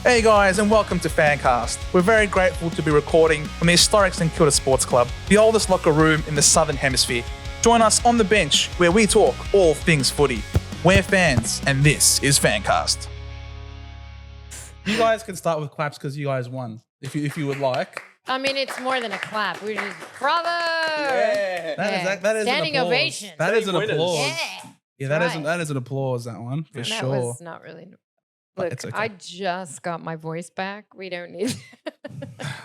Hey guys, and welcome to FanCast. We're very grateful to be recording from the historic St Kilda Sports Club, the oldest locker room in the Southern Hemisphere. Join us on the bench where we talk all things footy. We're fans, and this is FanCast. You guys can start with claps because you guys won, if you would like. I mean, it's more than a clap. We just, bravo! Yeah. That is Standing an applause. ovation. That is an applause. Yeah. That is an applause, that one, for sure. That was not really... Look, It's okay. I just got my voice back. We don't need...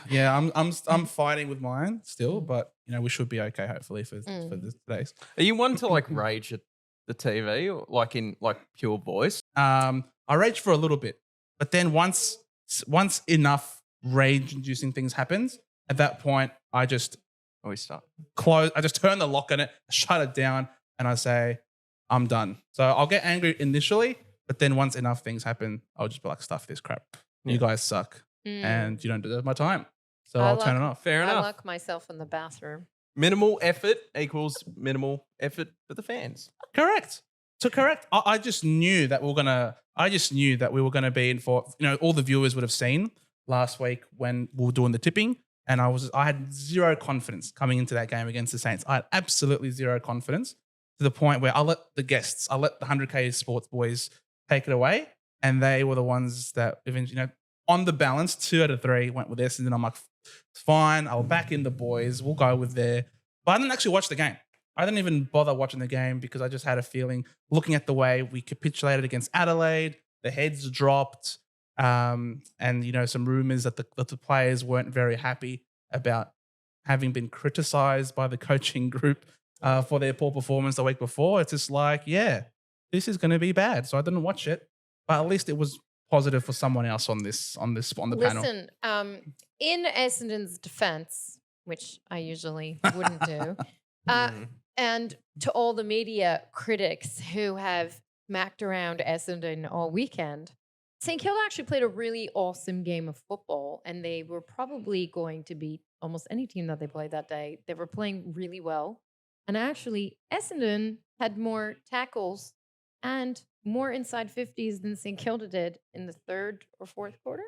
Yeah, I'm fighting with mine still, but we should be okay hopefully for this today's. Are you one to rage at the TV or in pure voice? I raged for a little bit, but then once enough rage-inducing things happens, at that point I just Start. close. I just turn the lock on it, shut it down, and I say I'm done. So I'll get angry initially, but then once enough things happen, I'll just be like, stuff this crap. You guys suck, and you don't deserve my time. So I'll turn it off. Fair enough. I lock myself in the bathroom. Minimal effort equals minimal effort for the fans. Correct. So correct. I just knew that we were gonna be in for. All the viewers would have seen last week when we were doing the tipping, and I had zero confidence coming into that game against the Saints. I had absolutely zero confidence to the point where I let the 100K Sports boys take it away, and they were the ones that eventually, on the balance, 2 out of 3 went with this, and then I'm like, fine, I'll back in the boys. We'll go with there. But I didn't actually watch the game. I didn't even bother watching the game because I just had a feeling, looking at the way we capitulated against Adelaide, the heads dropped, and some rumors that the players weren't very happy about having been criticised by the coaching group for their poor performance the week before. It's just this is going to be bad. So I didn't watch it, but at least it was positive for someone else on the panel. Listen, in Essendon's defense, which I usually wouldn't do, and to all the media critics who have smacked around Essendon all weekend, St Kilda actually played a really awesome game of football, and they were probably going to beat almost any team that they played that day. They were playing really well. And actually, Essendon had more tackles and more inside 50s than St Kilda did in the third or fourth quarter.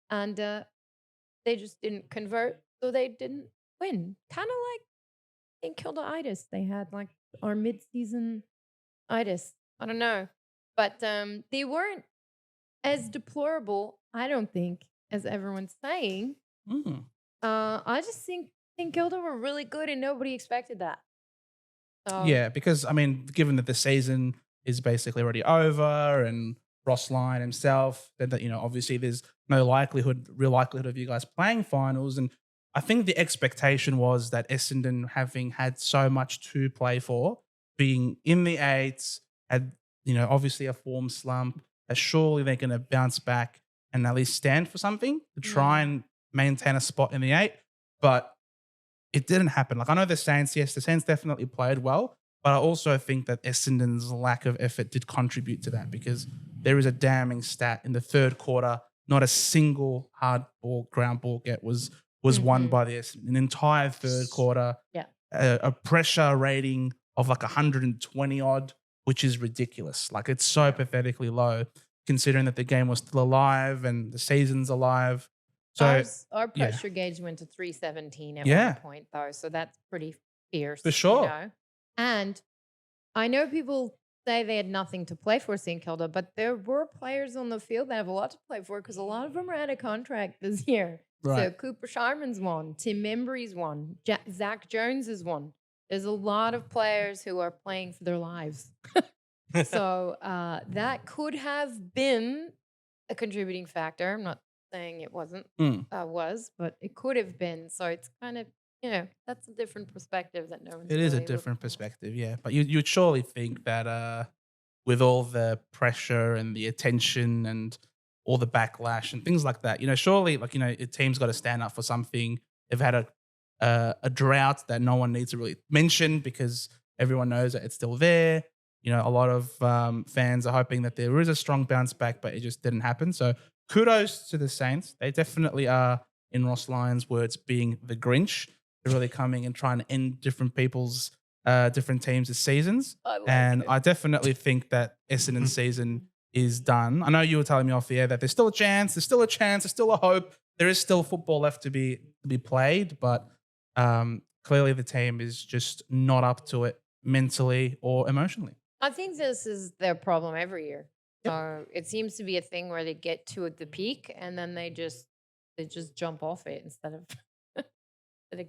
And they just didn't convert, so they didn't win. Kind of like St Kilda-itis. They had our mid-season itis. I don't know. But they weren't as deplorable, I don't think, as everyone's saying. I just think St Kilda were really good and nobody expected that. Yeah, because, given that the season is basically already over and Ross Lyon himself, that obviously there's no real likelihood of you guys playing finals. And I think the expectation was that Essendon, having had so much to play for, being in the eights, had, obviously a form slump, that surely they're going to bounce back and at least stand for something to try and maintain a spot in the 8. But it didn't happen. I know the Saints definitely played well, but I also think that Essendon's lack of effort did contribute to that, because there is a damning stat in the third quarter. Not a single hard ball, ground ball get was won by the Essendon. An entire third quarter, a pressure rating of 120 odd, which is ridiculous. It's so pathetically low, considering that the game was still alive and the season's alive. So our pressure gauge went to 317 at one point, though. So that's pretty fierce. For sure. And I know people say they had nothing to play for, St Kilda, but there were players on the field that have a lot to play for, because a lot of them are out of contract this year. Right. So Cooper Sharman's one, Tim Membry's one, Zach Jones is one. There's a lot of players who are playing for their lives. So that could have been a contributing factor. I'm not saying it wasn't, but it could have been. So it's kind of, that's a different perspective that no one's It is a really different looking for. perspective, yeah. But you'd surely think that with all the pressure and the attention and all the backlash and things like that, surely, a team's got to stand up for something. They've had a drought that no one needs to really mention because everyone knows that it's still there. A lot of fans are hoping that there is a strong bounce back, but it just didn't happen. So kudos to the Saints. They definitely are, in Ross Lyon's words, being the Grinch. They're really coming and trying to end different people's, different teams' seasons. I definitely think that Essendon's season is done. I know you were telling me off the air that there's still a chance, there's still a hope. There is still football left to be played, but clearly the team is just not up to it mentally or emotionally. I think this is their problem every year. Yep. So it seems to be a thing where they get to the peak and then they just jump off it instead of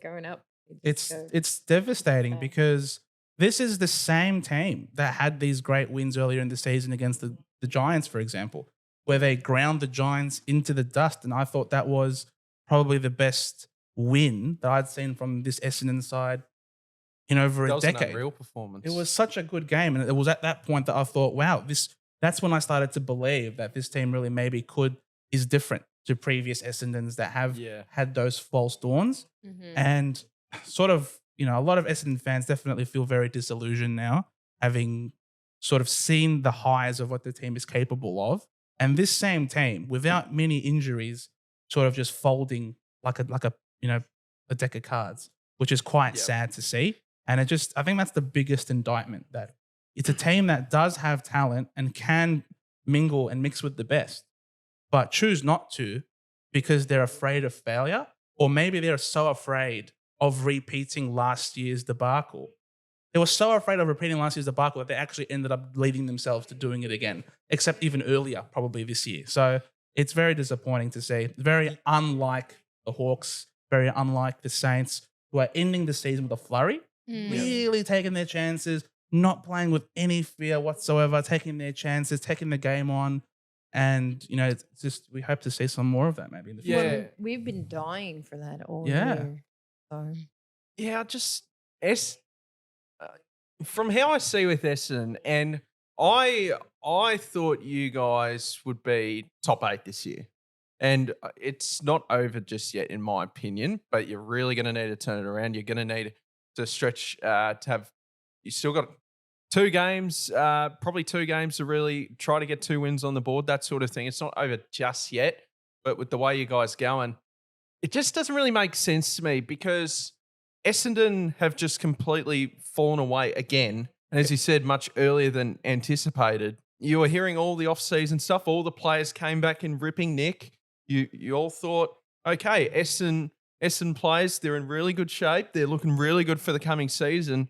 going up. It's devastating because this is the same team that had these great wins earlier in the season against the Giants, for example, where they ground the Giants into the dust. And I thought that was probably the best win that I'd seen from this Essendon side in over a decade. That was an unreal performance. It was such a good game. And it was at that point that I thought, wow, that's when I started to believe that this team really maybe is different to previous Essendons that have had those false dawns. Mm-hmm. And sort of, a lot of Essendon fans definitely feel very disillusioned now, having sort of seen the highs of what the team is capable of. And this same team, without many injuries, sort of just folding like a deck of cards, which is quite sad to see. And I think that's the biggest indictment, that it's a team that does have talent and can mingle and mix with the best, but choose not to because they're afraid of failure, or maybe they're so afraid of repeating last year's debacle. They were so afraid of repeating last year's debacle that they actually ended up leading themselves to doing it again, except even earlier, probably this year. So it's very disappointing to see. Very unlike the Hawks, very unlike the Saints, who are ending the season with a flurry, really taking their chances, not playing with any fear whatsoever, taking their chances, taking the game on. And, it's just, we hope to see some more of that maybe in the future. Well, we've been dying for that all year. So. Yeah, from how I see with Essendon, and I thought you guys would be top 8 this year. And it's not over just yet, in my opinion, but you're really going to need to turn it around. You're going to need to stretch you still got 2 games, probably 2 games to really try to get 2 wins on the board, that sort of thing. It's not over just yet, but with the way you guys going, it just doesn't really make sense to me because Essendon have just completely fallen away again. And as you said, much earlier than anticipated. You were hearing all the off-season stuff. All the players came back in ripping nick. You all thought, okay, Essendon players, they're in really good shape. They're looking really good for the coming season.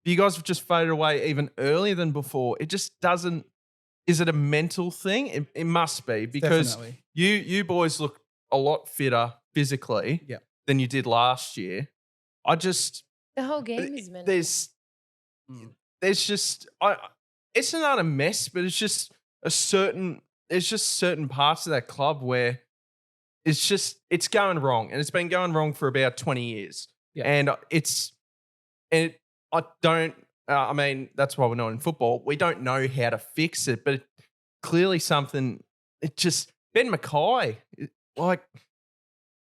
You guys have just faded away even earlier than before. It just doesn't. Is it a mental thing? It must be, because Definitely. you boys look a lot fitter physically than you did last year. The whole game is mental. There's just it's not a mess, but it's just certain parts of that club where it's going wrong, and it's been going wrong for about 20 years. Yeah. And I mean, that's why we're not in football. We don't know how to fix it, but clearly Ben Mackay, like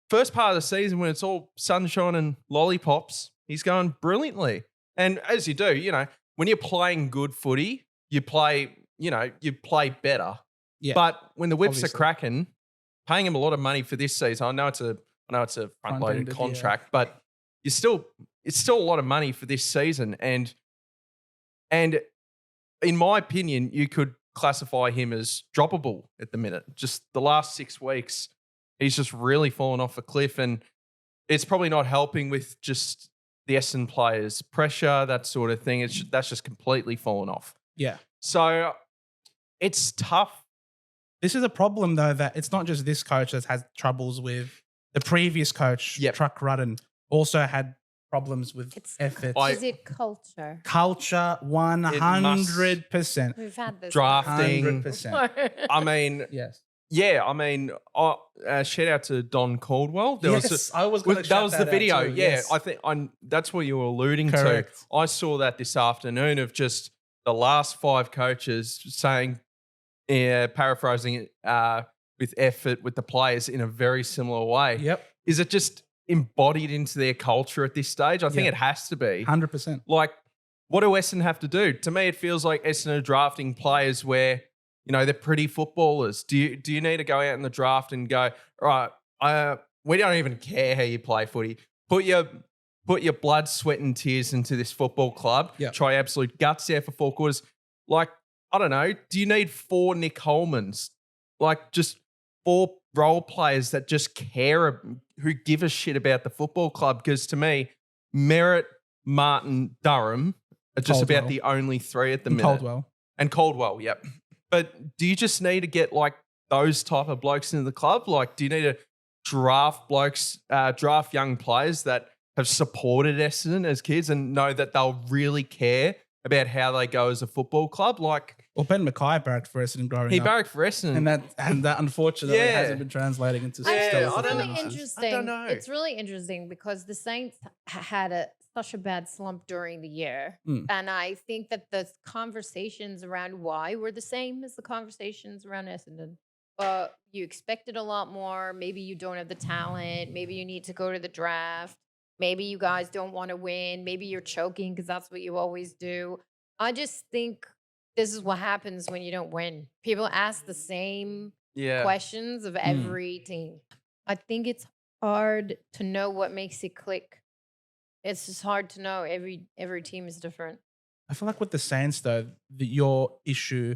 first part of the season when it's all sunshine and lollipops, he's going brilliantly. And as you do, when you're playing good footy, you play better. Yeah. But when the whips are cracking, paying him a lot of money for this season, I know it's a front-loaded contract, but it's still a lot of money for this season. And in my opinion, you could classify him as droppable at the minute. Just the last 6 weeks, he's just really fallen off a cliff, and it's probably not helping with just the Essendon players' pressure, that sort of thing. That's just completely fallen off. Yeah. So it's tough. This is a problem, though, that it's not just this coach that has troubles with. The previous coach, Truck Rudden, also had problems with effort. Is it culture? Culture, 100%. We've had this. Drafting. 100%. I mean, yes. Yeah, I mean, shout out to Don Caldwell. I was going to that was the video. Too, yeah, yes. I think that's what you were alluding Correct. to. I saw that this afternoon of just the last 5 coaches saying, paraphrasing it with effort with the players in a very similar way. Yep. Is it just embodied into their culture at this stage? I think it has to be. 100%. Like, what do Essendon have to do? To me, it feels like Essendon are drafting players where, they're pretty footballers. Do you need to go out in the draft and go, all right, we don't even care how you play footy. Put your blood, sweat and tears into this football club. Yep. Try absolute guts there for 4 quarters. Like, I don't know. Do you need 4 Nick Holmans? Like just 4 role players that just care, who give a shit about the football club? Because to me, Merritt, Martin, Durham are just about the only 3 at the minute. Caldwell, yep. But do you just need to get like those type of blokes into the club? Like, do you need to draft young players that have supported Essendon as kids and know that they'll really care about how they go as a football club? Like, well, Ben Mackay barracked for Essendon growing up. He barracked for Essendon. And that unfortunately hasn't been translating into It's really interesting. I don't know. It's really interesting because the Saints had such a bad slump during the year. And I think that the conversations around why were the same as the conversations around Essendon. You expected a lot more. Maybe you don't have the talent. Maybe you need to go to the draft. Maybe you guys don't want to win. Maybe you're choking because that's what you always do. I just think this is what happens when you don't win. People ask the same questions of every team. I think it's hard to know what makes it click. It's just hard to know. Every team is different. I feel like with the Saints, though, your issue,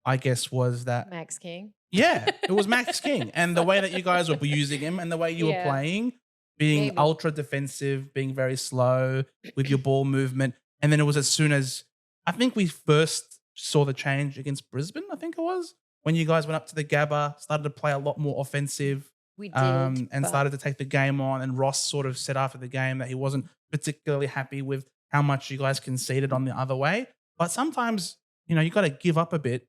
I guess, was that Max King. Yeah, it was Max King. And the way that you guys were using him and the way you were playing, being ultra defensive, being very slow with your ball movement. And then it was as soon as, I think we first saw the change against Brisbane, I think it was, when you guys went up to the Gabba, started to play a lot more offensive. We did. And started to take the game on. And Ross sort of said after the game that he wasn't particularly happy with how much you guys conceded on the other way. But sometimes, you got to give up a bit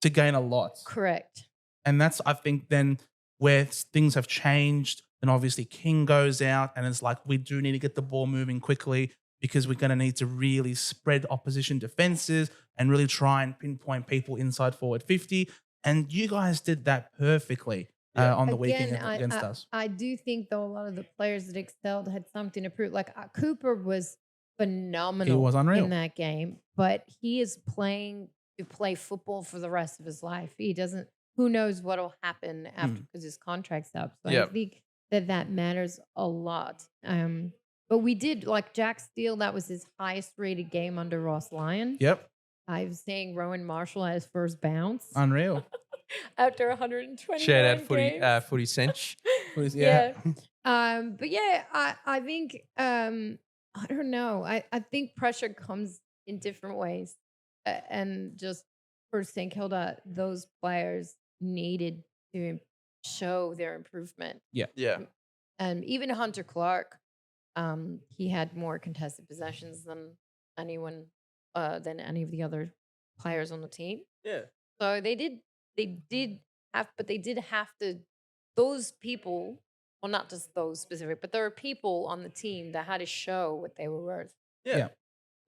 to gain a lot. Correct. And that's, I think, then where things have changed. And obviously King goes out and it's like, we do need to get the ball moving quickly because we're going to need to really spread opposition defenses and really try and pinpoint people inside forward 50. And you guys did that perfectly on the weekend against us. I do think, though, a lot of the players that excelled had something to prove. Like Cooper was phenomenal. He was unreal in that game, but he is playing to play football for the rest of his life. He doesn't. Who knows what will happen after because his contract's up. So I think that matters a lot. But we did, like Jack Steele, that was his highest rated game under Ross Lyon. Yep. I was saying Rowan Marshall had his first bounce. Unreal. After 120 Shout out Footy Cinch. Yeah. But yeah, I think, I don't know. I think pressure comes in different ways. And just for St Kilda, those players needed to show their improvement. Yeah. And even Hunter Clark, he had more contested possessions than any of the other players on the team. Yeah. So they did have to, those people, well, not just those specific, but there are people on the team that had to show what they were worth. Yeah.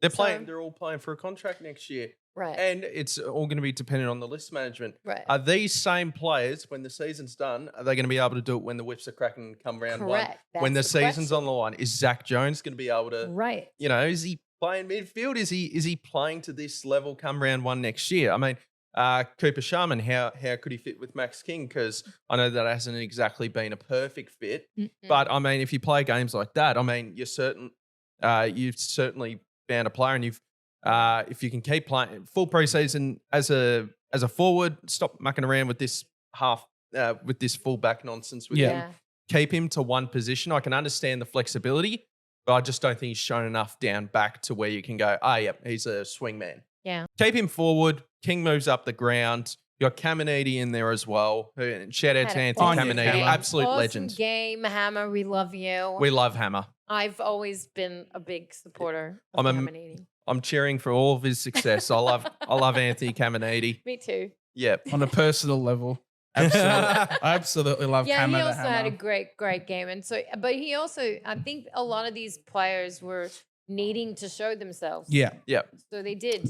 They're all playing for a contract next year. Right. And it's all going to be dependent on the list management. Right. Are these same players, when the season's done, are they going to be able to do it when the whips are cracking and come round Correct. one? That's When the the season's question. on the line, is Zach Jones going to be able to, Right. is he playing midfield? Is he playing to this level come round one next year? I mean, Cooper Sharman, how could he fit with Max King? Because I know that hasn't exactly been a perfect fit. But I mean, if you play games like that, I mean, you've certainly found a player, and if you can keep playing full preseason as a forward, stop mucking around with this with this fullback nonsense with him. Keep him to one position. I can understand the flexibility, but I just don't think he's shown enough down back to where you can go, he's a swing man. Yeah. Keep him forward. King moves up the ground. You got Caminiti in there as well. Shout out to Anthony Caminiti, absolute awesome legend. Game, Hammer. We love you. We love Hammer. I've always been a big supporter of Caminiti. I'm cheering for all of his success. I love Anthony Caminiti. Me too. Yep. On a personal level. Absolutely. I absolutely love Hammer. Yeah, he also had a great game. And so, but he also, I think a lot of these players were needing to show themselves. Yeah. Yep. So they did.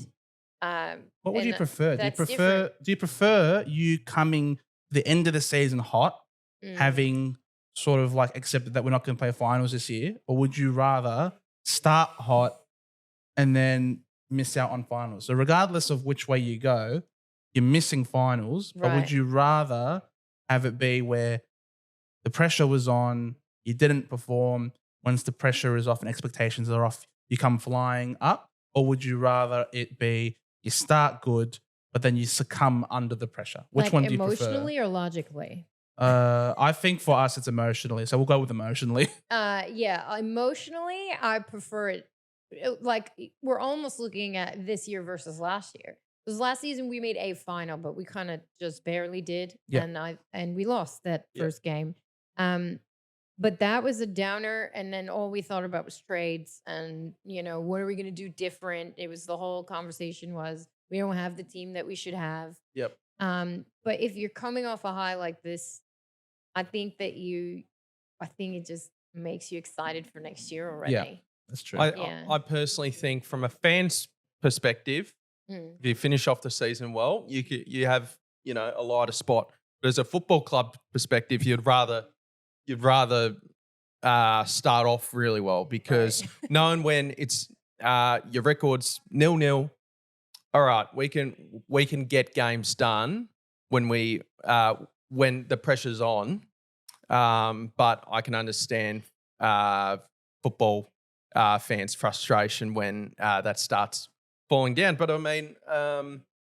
What would you prefer? Do different. you prefer you coming the end of the season hot, having sort of like accepted that we're not going to play finals this year, or would you rather start hot and then miss out on finals? So regardless of which way you go, you're missing finals. But would you rather have it be where the pressure was on, you didn't perform, once the pressure is off and expectations are off, you come flying up? Or would you rather it be you start good, but then you succumb under the pressure. Which one do you prefer? Emotionally or logically? I think for us, it's emotionally. So we'll go with emotionally. Yeah, emotionally, I prefer it. Like we're almost looking at this year versus last year. Because last season we made a final, but we kind of just barely did, and we lost that first game. But that was a downer, and then all we thought about was trades, and what are we going to do different? It was the whole conversation was we don't have the team that we should have. Yep. But if you're coming off a high like this, I think it just makes you excited for next year already. Yeah, that's true. I personally think from a fan's perspective, if you finish off the season well, you have a lighter spot. But as a football club perspective, you'd rather start off really well because knowing when it's your record's 0-0, all right, we can get games done when the pressure's on. But I can understand football fans' frustration when that starts falling down. But I mean,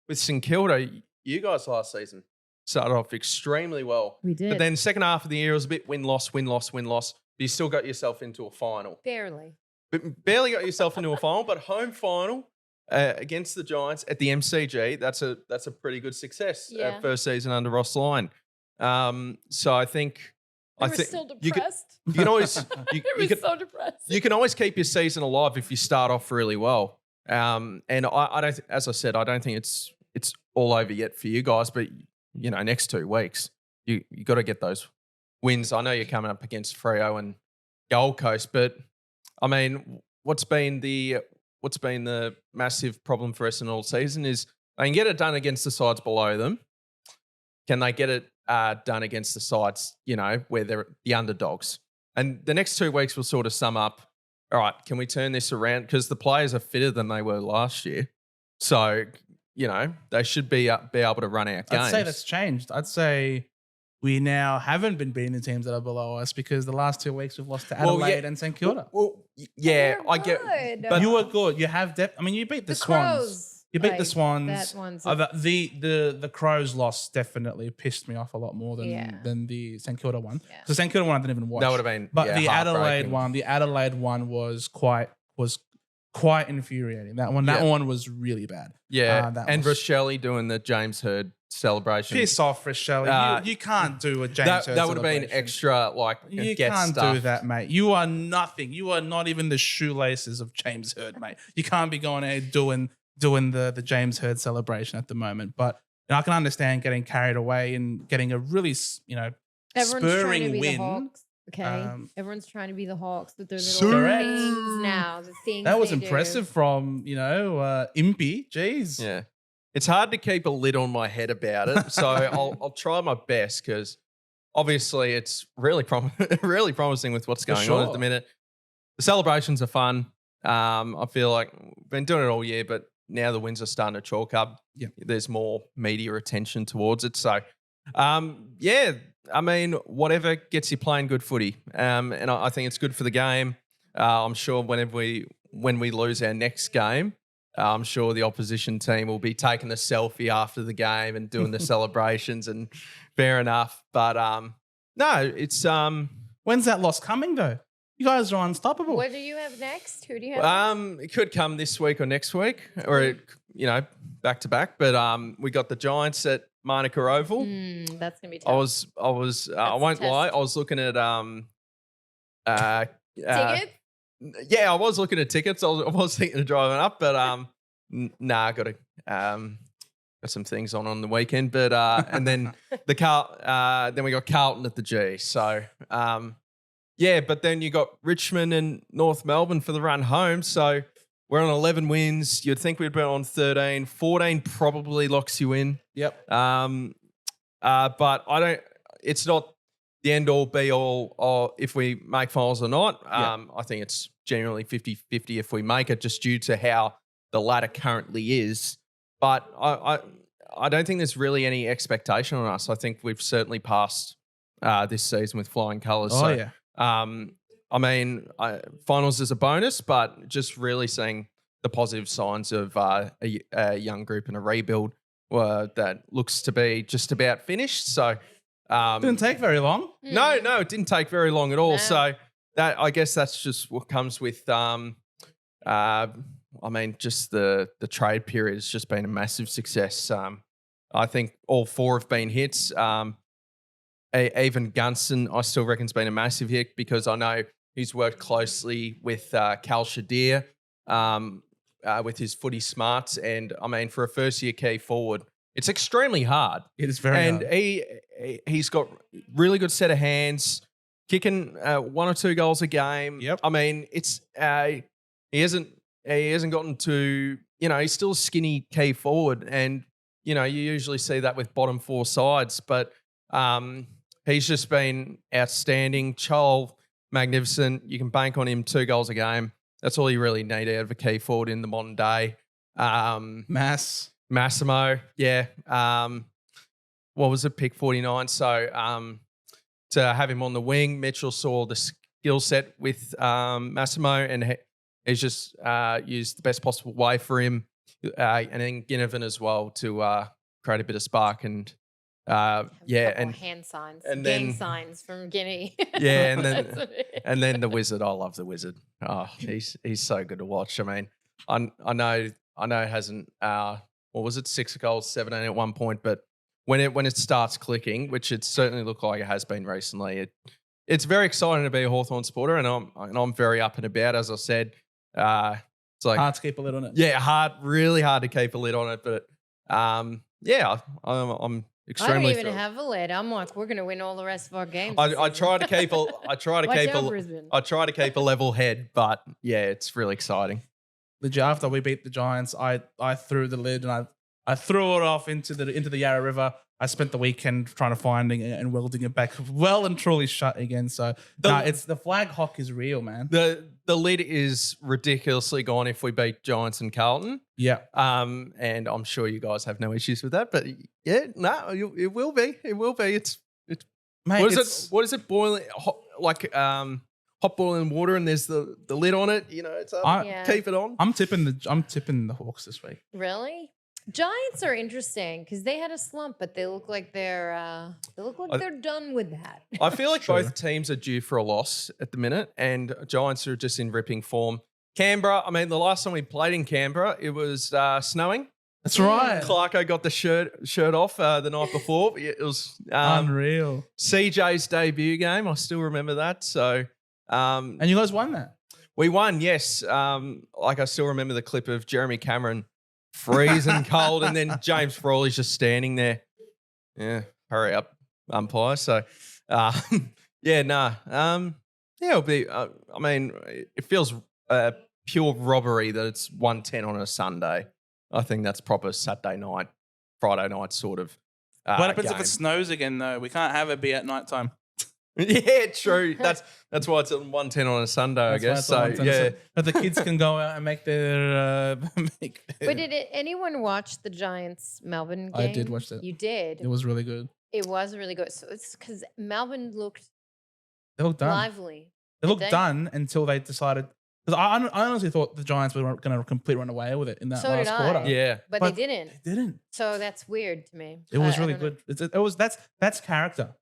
with St Kilda, you guys last season started off extremely well. We did. But then second half of the year, it was a bit win-loss. But you still got yourself into a final. Barely. But barely got yourself into a final, but home final against the Giants at the MCG, that's a pretty good success. First season under Ross Lyon. So I think... I was still depressed. You can always... So depressed. You can always keep your season alive if you start off really well. And I don't... As I said, I don't think it's all over yet for you guys, but... next 2 weeks, you got to get those wins. I know you're coming up against Freo and Gold Coast, but I mean, what's been the massive problem for Essendon all season is they can get it done against the sides below them. Can they get it done against the sides, where they're the underdogs? And the next 2 weeks will sort of sum up, all right, can we turn this around? Because the players are fitter than they were last year. So, they should be able to run out games. I'd say that's changed. I'd say we now haven't been beating the teams that are below us because the last 2 weeks we've lost to Adelaide and St Kilda. I get. But you were good. You have depth. I mean, you beat the Swans. Crows. You beat the Swans. That one's the Crows loss definitely pissed me off a lot more than the St Kilda one. Yeah. The St Kilda one I didn't even watch. That would have been. But the Adelaide one was quite infuriating. That one was really bad. Yeah, and Rochelle doing the James Hird celebration. Piss off, Rochelle. You can't do a James Hird that would have been extra, you can't do that, mate. You are nothing. You are not even the shoelaces of James Hird, mate. You can't be going out doing the James Hird celebration at the moment. But I can understand getting carried away and getting a really spurring win. Okay, everyone's trying to be the Hawks with their little things now. The things that was impressive from Impy. Jeez, yeah, it's hard to keep a lid on my head about it, so I'll try my best because obviously it's really promising with what's going on at the minute. The celebrations are fun. I feel like we've been doing it all year, but now the wins are starting to chalk up. Yeah, there's more media attention towards it. So, I mean, whatever gets you playing good footy, and I think it's good for the game. I'm sure when we lose our next game, I'm sure the opposition team will be taking a selfie after the game and doing the celebrations, and fair enough. But no, it's when's that loss coming though? You guys are unstoppable. What do you have next? Who do you have? It could come this week or next week, or back to back. But we got the Giants at Monica Oval. That's gonna be tough. I won't lie. I was looking at tickets. Yeah, I was looking at tickets. I was thinking of driving up, but I got some things on the weekend. But and then then we got Carlton at the G. So but then you got Richmond and North Melbourne for the run home. So we're on 11 wins. You'd think we'd be on 13. 14 probably locks you in. Yep. But I don't. It's not the end all be all or if we make finals or not. I think it's generally 50-50 if we make it, just due to how the ladder currently is. But I don't think there's really any expectation on us. I think we've certainly passed this season with flying colours. I mean, finals is a bonus, but just really seeing the positive signs of a young group and a rebuild. that looks to be just about finished. So Didn't take very long. no, it didn't take very long at all. No. So that I guess that's just what comes with. I mean, just the trade period has just been a massive success. I think all 4 have been hits. Even Gunston, I still reckon's been a massive hit because I know he's worked closely with Cal Shadir with his footy smarts. And I mean, for a first-year key forward, it's extremely hard. It is very hard. And he's got really good set of hands, kicking 1 or 2 goals a game. Yep. I mean, it's he hasn't gotten to, he's still a skinny key forward, and you usually see that with bottom 4 sides, but he's just been outstanding. Chol, magnificent. You can bank on him 2 goals a game. That's all you really need out of a key forward in the modern day. Massimo, yeah. What was it? Pick 49. So to have him on the wing, Mitchell saw the skill set with Massimo, and he's just used the best possible way for him. And then Ginnivan as well to create a bit of spark and and hand signs, and gang then signs from Guinea. Yeah, and then the Wizard. I love the Wizard. Oh, he's so good to watch. I mean, I know it hasn't. What was it? 6 goals, 17 at one point, but when it starts clicking, which it certainly looked like it has been recently, it's very exciting to be a Hawthorn supporter, and I'm very up and about. As I said, it's like hard to keep a lid on it. Yeah, really hard to keep a lid on it, but I'm extremely. I don't even have a lid. I'm like, we're going to win all the rest of our games. I try to keep a level head, but yeah, it's really exciting. Legit, after we beat the Giants, I threw the lid and I threw it off into the Yarra River. I spent the weekend trying to find it and welding it back well and truly shut again. So it's the flag hock is real, man. The lid is ridiculously gone if we beat Giants and Carlton. Yeah. And I'm sure you guys have no issues with that, but yeah, no, it will be. It will be. It's Mate, what is it boiling hot boiling water and there's the lid on it, it's keep it on. I'm tipping the Hawks this week. Really? Giants are interesting because they had a slump, but they look like they're done with that. I feel like both teams are due for a loss at the minute, and Giants are just in ripping form. Canberra, I mean, the last time we played in Canberra, it was snowing. That's right. Clarko got the shirt off the night before. It was unreal. CJ's debut game. I still remember that. So, and you guys won that. We won, yes. I still remember the clip of Jeremy Cameron freezing cold, and then James Frawley's just standing there. Yeah, hurry up, umpire. So, it'll be. I mean, it feels pure robbery that it's 1:10 on a Sunday. I think that's proper Saturday night, Friday night sort of. What happens if it snows again, though? We can't have it be at nighttime. Yeah, true. That's why it's at 1:10 on a Sunday, I guess. So yeah, but the kids can go out and make their. But did anyone watch the Giants Melbourne game? I did watch that. You did. It was really good. It was really good. So it's because Melbourne looked done. lively. They looked done until they decided. Because I honestly thought the Giants were going to completely run away with it in that last quarter. Yeah, but they didn't. They didn't. So that's weird to me. It was really good. That's character.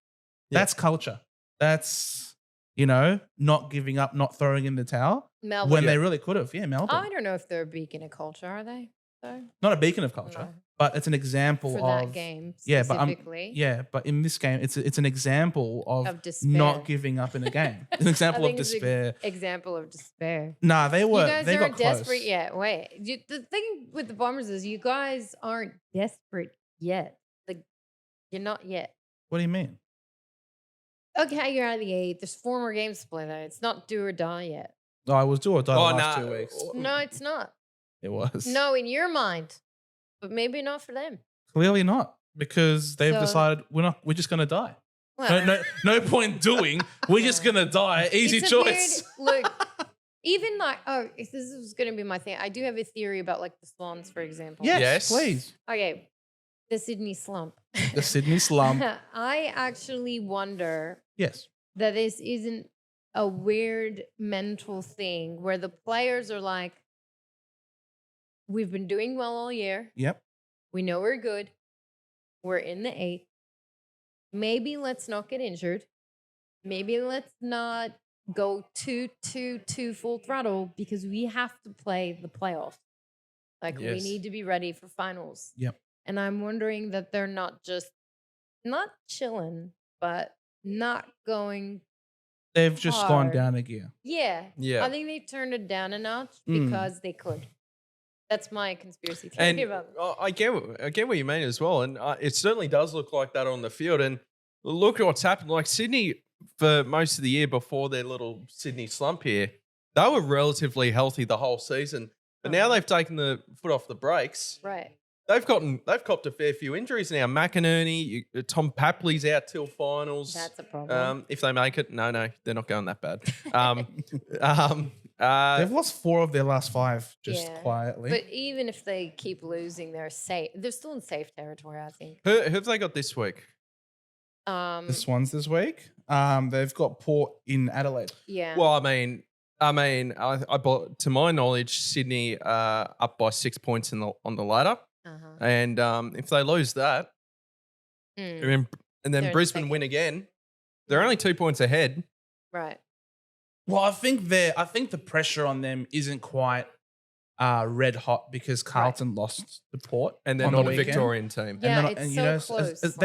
Yeah. That's culture. That's, not giving up, not throwing in the towel. Melbourne. When they really could have. Yeah, Melbourne. I don't know if they're a beacon of culture, are they? So, not a beacon of culture, but it's an example for of that game specifically. But in this game, it's an example of not giving up in a game. An example of despair. Example of despair. Nah, they were. You guys they aren't got close. desperate yet. Wait, the thing with the Bombers is you guys aren't desperate yet. Like, you're not yet. What do you mean? Okay, you're out of the 8. There's 4 more games to play though. It's not do or die yet. No, I was do or die the last 2 weeks. No, it's not. It was. No, in your mind, but maybe not for them. Clearly not, because they've decided we're just going to die. Well, no point doing. We're just going to die. Easy choice. Look, even like, if this is going to be my thing, I do have a theory about like the Swans, for example. Yes, please. Okay, the Sydney slump. The Sydney slump. I actually wonder that this isn't a weird mental thing where the players are like, we've been doing well all year. Yep. We know we're good. We're in the 8th. Maybe let's not get injured. Maybe let's not go too full throttle because we have to play the playoffs. Like we need to be ready for finals. Yep. And I'm wondering that they're not chilling, but not going. They've just gone hard. down a gear. Yeah. Yeah. I think they turned it down a notch because they could. That's my conspiracy theory And about it. I get what you mean as well. And it certainly does look like that on the field. And look at what's happened. Like Sydney, for most of the year before their little Sydney slump here, they were relatively healthy the whole season. But now they've taken the foot off the brakes. Right. They've copped a fair few injuries now. McInerney, Tom Papley's out till finals. That's a problem. If they make it, no, they're not going that bad. They've lost 4 of their last 5 just quietly. But even if they keep losing, they're safe. They're still in safe territory, I think. Who have they got this week? The Swans this week. They've got Port in Adelaide. Yeah. Well, I to my knowledge, Sydney up by 6 points on the ladder, and if they lose that, and then They're in Brisbane second. win again, they're only 2 points ahead. Right. Well, I think the pressure on them isn't quite red hot because Carlton lost to Port, And they're on not the a weekend. Victorian team. Yeah, And it's you so know, close.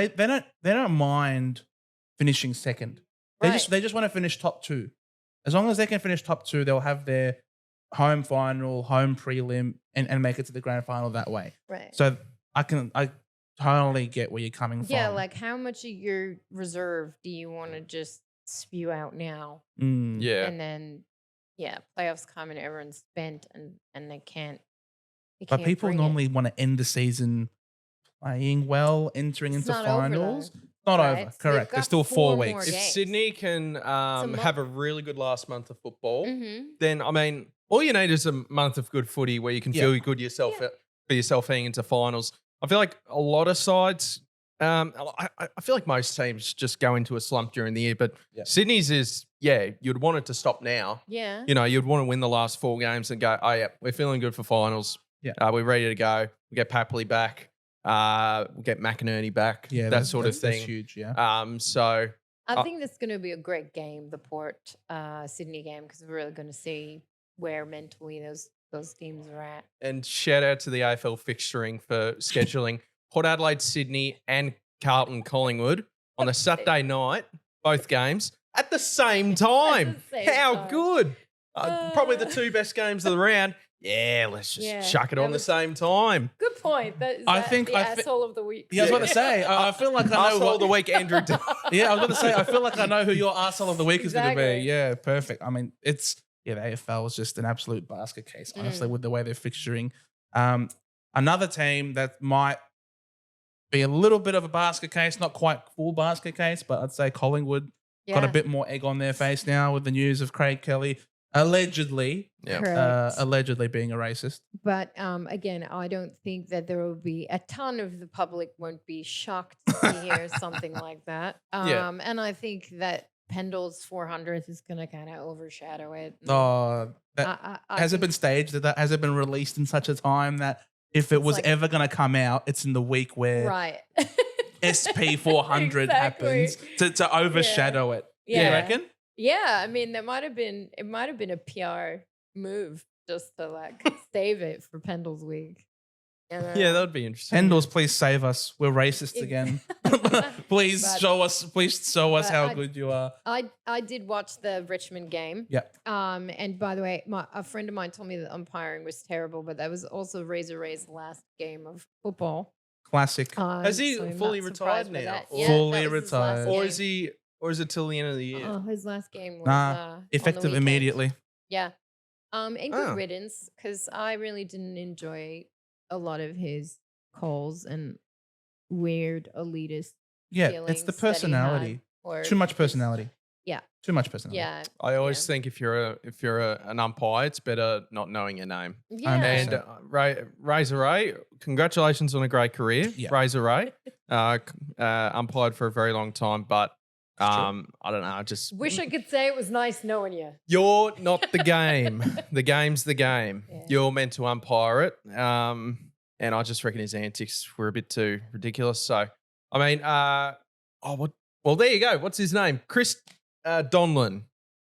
they don't mind finishing second. They Right. just want to finish top 2. As long as they can finish top 2, they'll have their home final, home prelim, and make it to the grand final that way. Right. So I totally get where you're coming from. Yeah, like how much of your reserve do you want to just spew out now? Yeah. And then, playoffs come and everyone's spent and they can't. But people bring normally want to end the season playing well, entering It's into not over, finals. though. Not Right, over, so correct. they've There's got still 4 4 more weeks. If games. Sydney can month. have a really good last month of football, Mm-hmm. then all you need is a month of good footy where you can feel good yourself for yourself heading into finals. I feel like a lot of sides, I feel like most teams just go into a slump during the year, but Sydney's is, you'd want it to stop now. Yeah. You know, you'd want to win the last 4 games and go, oh yeah, we're feeling good for finals. Yeah. We're ready to go. We get Papley back. We'll get McInerney back. Yeah, that sort of thing. That's huge, yeah. So I think that's going to be a great game, the Port Sydney game, because we're really going to see where mentally those teams are at. And shout out to the AFL fixturing for scheduling Port Adelaide, Sydney, and Carlton, Collingwood on a Saturday night, both games at the same time. same How time. good! Probably the 2 best games of the round. Yeah, let's just chuck it that on the was- same time. Good point. I think- the asshole of the week. Yeah, I was about to say, I feel like I know Arsehole of the week, Andrew. Yeah, I was about to say, I feel like I know who your arsehole of the week is going to Exactly. be. Yeah, perfect. I mean, the AFL is just an absolute basket case, honestly, with the way they're fixturing. Another team that might be a little bit of a basket case, not quite full basket case, but I'd say Collingwood got a bit more egg on their face now with the news of Craig Kelly allegedly being a racist. But again, I don't think that there will be a ton of the public won't be shocked to hear something like that. And I think that Pendle's 400th is going to kind of overshadow it. Has it been staged? Has it been released in such a time that if it was ever going to come out, it's in the week where right. SP 400 Exactly. happens to overshadow it? Yeah. You reckon? Yeah, I mean, it might have been a PR move just to like save it for Pendle's week. You know? Yeah, that would be interesting. Pendles, please save us. We're racist again. Please But- show us how good you are. I did watch the Richmond game. Yeah. And by the way, a friend of mine told me that umpiring was terrible, but that was also Razor Ray's last game of football. Classic. Has he so I'm fully not retired surprised by now? that. Or- Yeah, Fully that was his last retired. game. Or is it till the end of the year? Oh, his last game was on the Effective weekend. immediately. Yeah. And good Oh. riddance, because I really didn't enjoy a lot of his calls and weird elitist Yeah, feelings it's the that he had, personality. or Too much just- personality. Yeah. Too much personality. Yeah. I always Yeah. think if you're an umpire, it's better not knowing your name. Yeah. And Razor Ray, congratulations on a great career, Yeah. Razor Ray. Umpired for a very long time, but true. I don't know. Just Wish I could say it was nice knowing you. you're not the game. The game's the game. Yeah. You're meant to umpire it. And I just reckon his antics were a bit too ridiculous. So I mean, well, there you go. What's his name? Chris Donlan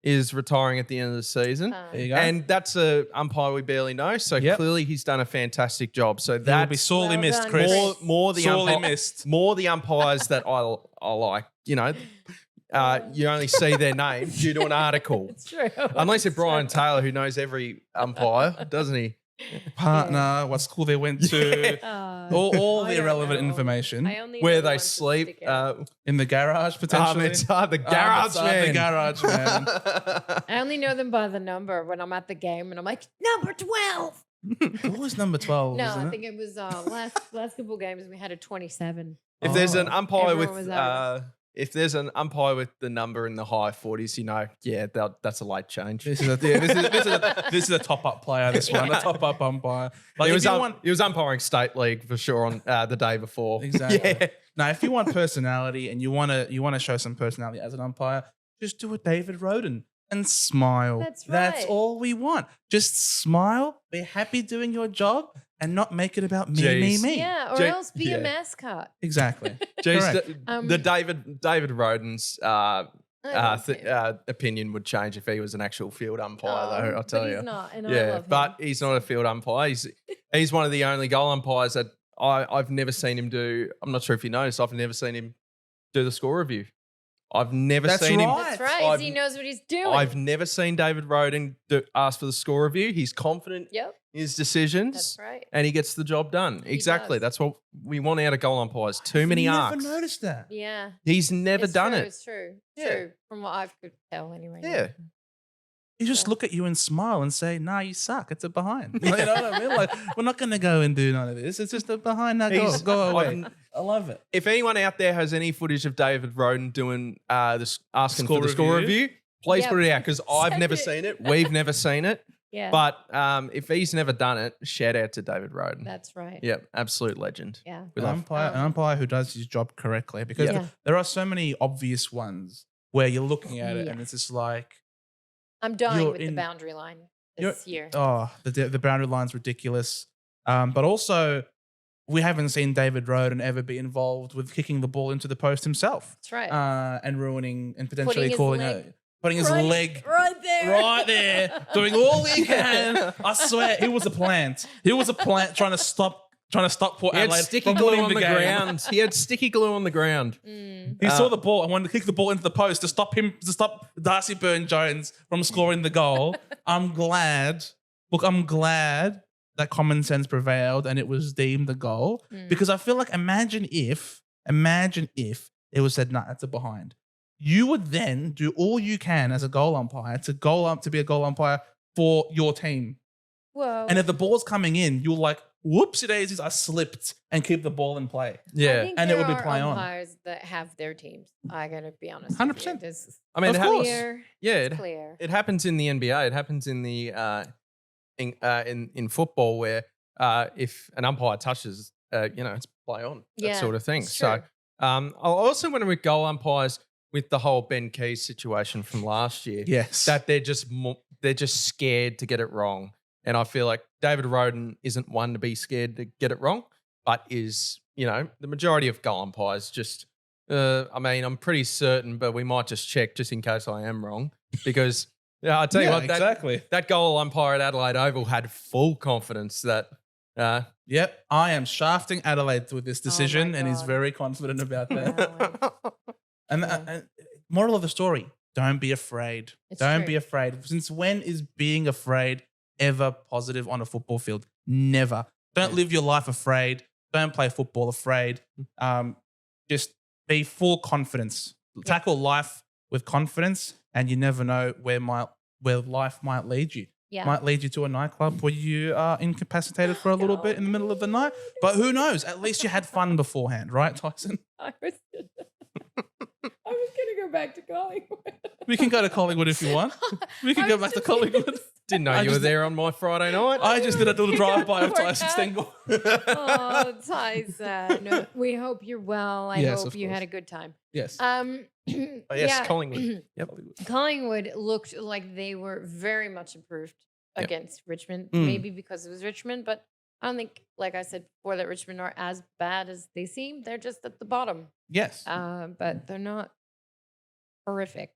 is retiring at the end of the season. There you go. And that's a umpire we barely know. So clearly he's done a fantastic job. So He'll that's be sorely Well missed, done, Chris. Chris. more the Sorely missed. more the umpires that I like. You know, you only see their name due to an article. It's true. Unless it's It's Brian true. Taylor, who knows every umpire, doesn't he? Partner, what school they went to, all I the don't irrelevant know. information I only Where know the they ones that sleep. stick out. in the garage potentially. It's the garage man. The garage man. I only know them by the number when I'm at the game and I'm like, number 12. What was number 12? No, wasn't I it? think it was last couple games we had a 27. If there's an Oh. umpire Everyone was with out. if there's an umpire with the number in the high 40s, you know, that's a late change. This is a top up player. This one, a top up umpire. Like he, if was you um- want he was umpiring state league for sure on the day before. exactly. Yeah. Now, if you want personality and you want to show some personality as an umpire, just do a David Roden and smile. That's That's right. all we want. Just smile, be happy doing your job, and not make it about me, Jeez. me. Yeah, or Jake- else be yeah. a mascot. Exactly. Jeez, Correct. the David Roden's I love him. opinion would change if he was an actual field umpire, Oh, though. I'll tell but you. he's not, and I Yeah, love him. but he's not a field umpire. He's one of the only goal umpires that I've never seen him do. I'm not sure if you noticed. I've never seen him do the score review. I've never That's seen him. right. That's right. I've- He knows what he's doing. I've never seen David Roden ask for the score review. He's confident Yep, in his decisions. that's right. And he gets the job done. Exactly. does. That's what we want out of goal umpires. Too many Never arcs. noticed that. Yeah. He's never It's done true, it. It's true. Yeah. True. From what I could tell anyway. Yeah. You just look at you and smile and say, "Nah, you suck. It's a behind." You know what I mean? Like, we're not going to go and do none of this. It's just a behind. Now He's- go away. I've- I love it. If anyone out there has any footage of David Roden doing asking Score for the score review? review, please Yeah. put it out because I've Send never it. seen it. We've never seen it. Yeah. But if he's never done it, shout out to David Roden. That's right. Yep, absolute legend. Yeah. We An love- umpire who does his job correctly, because Yeah. there are so many obvious ones where you're looking at it Yeah. and it's just like, I'm dying You're with in- the boundary line you're- this year. oh, the boundary line's ridiculous. But also, we haven't seen David Roden ever be involved with kicking the ball into the post himself, That's right. and ruining and potentially his calling leg putting his leg right there. right there, doing all he can. I swear, he was a plant. He was a plant trying to stop Port He had Adelaide sticky from glue winning on the game. ground. He had sticky glue on the ground. Mm. He saw the ball and wanted to kick the ball into the post to stop Darcy Byrne-Jones from scoring the goal. I'm glad that common sense prevailed and it was deemed a goal, because I feel like imagine if it was said, nah, that's a behind. You would then do all you can as a goal umpire to be a goal umpire for your team. Whoa. And if the ball's coming in, you're like, whoopsie daisies, I slipped, and keep the ball in play. I Yeah. think and it there would be are play on. umpires that have their teams. I gotta be honest. 100%. It's I mean, Of it course. clear. yeah, Clear. it happens in the NBA. It happens in the in football where if an umpire touches, it's play on, that Yeah, sort of thing. it's So true. I also went with goal umpires with the whole Ben Keys situation from last year. Yes. That they're just scared to get it wrong, and I feel like David Roden isn't one to be scared to get it wrong, but is the majority of goal umpires just. I'm pretty certain, but we might just check just in case I am wrong, because I tell you what, exactly. that goal umpire at Adelaide Oval had full confidence that. Yep, I am shafting Adelaide with this decision, and he's God. very confident about that. Adelaide. And Yeah. and moral of the story: don't be afraid. It's Don't true. be afraid. Since when is being afraid ever positive on a football field? Never. Don't live your life afraid. Don't play football afraid. Just be full confidence. Tackle life with confidence, and you never know where life might lead you. Yeah. Might lead you to a nightclub where you are incapacitated for a little bit in the middle of the night. But who knows? At least you had fun beforehand, right, Tyson? I was gonna go back to Collingwood. We can go to Collingwood if you want. We can go back to Collingwood. Didn't know I you were just- there on my Friday night. I just did a little drive-by of Poor Tyson cat. Stengel. Oh, Tyson. No, we hope you're well. I Yes, hope of you had course. a good time. Yes. Oh, yes, yeah, Collingwood. Yep. Collingwood looked like they were very much improved Yep. against Richmond, Mm. maybe because it was Richmond, but I don't think, like I said before, that Richmond are as bad as they seem. They're just at the bottom. Yes. But they're not horrific.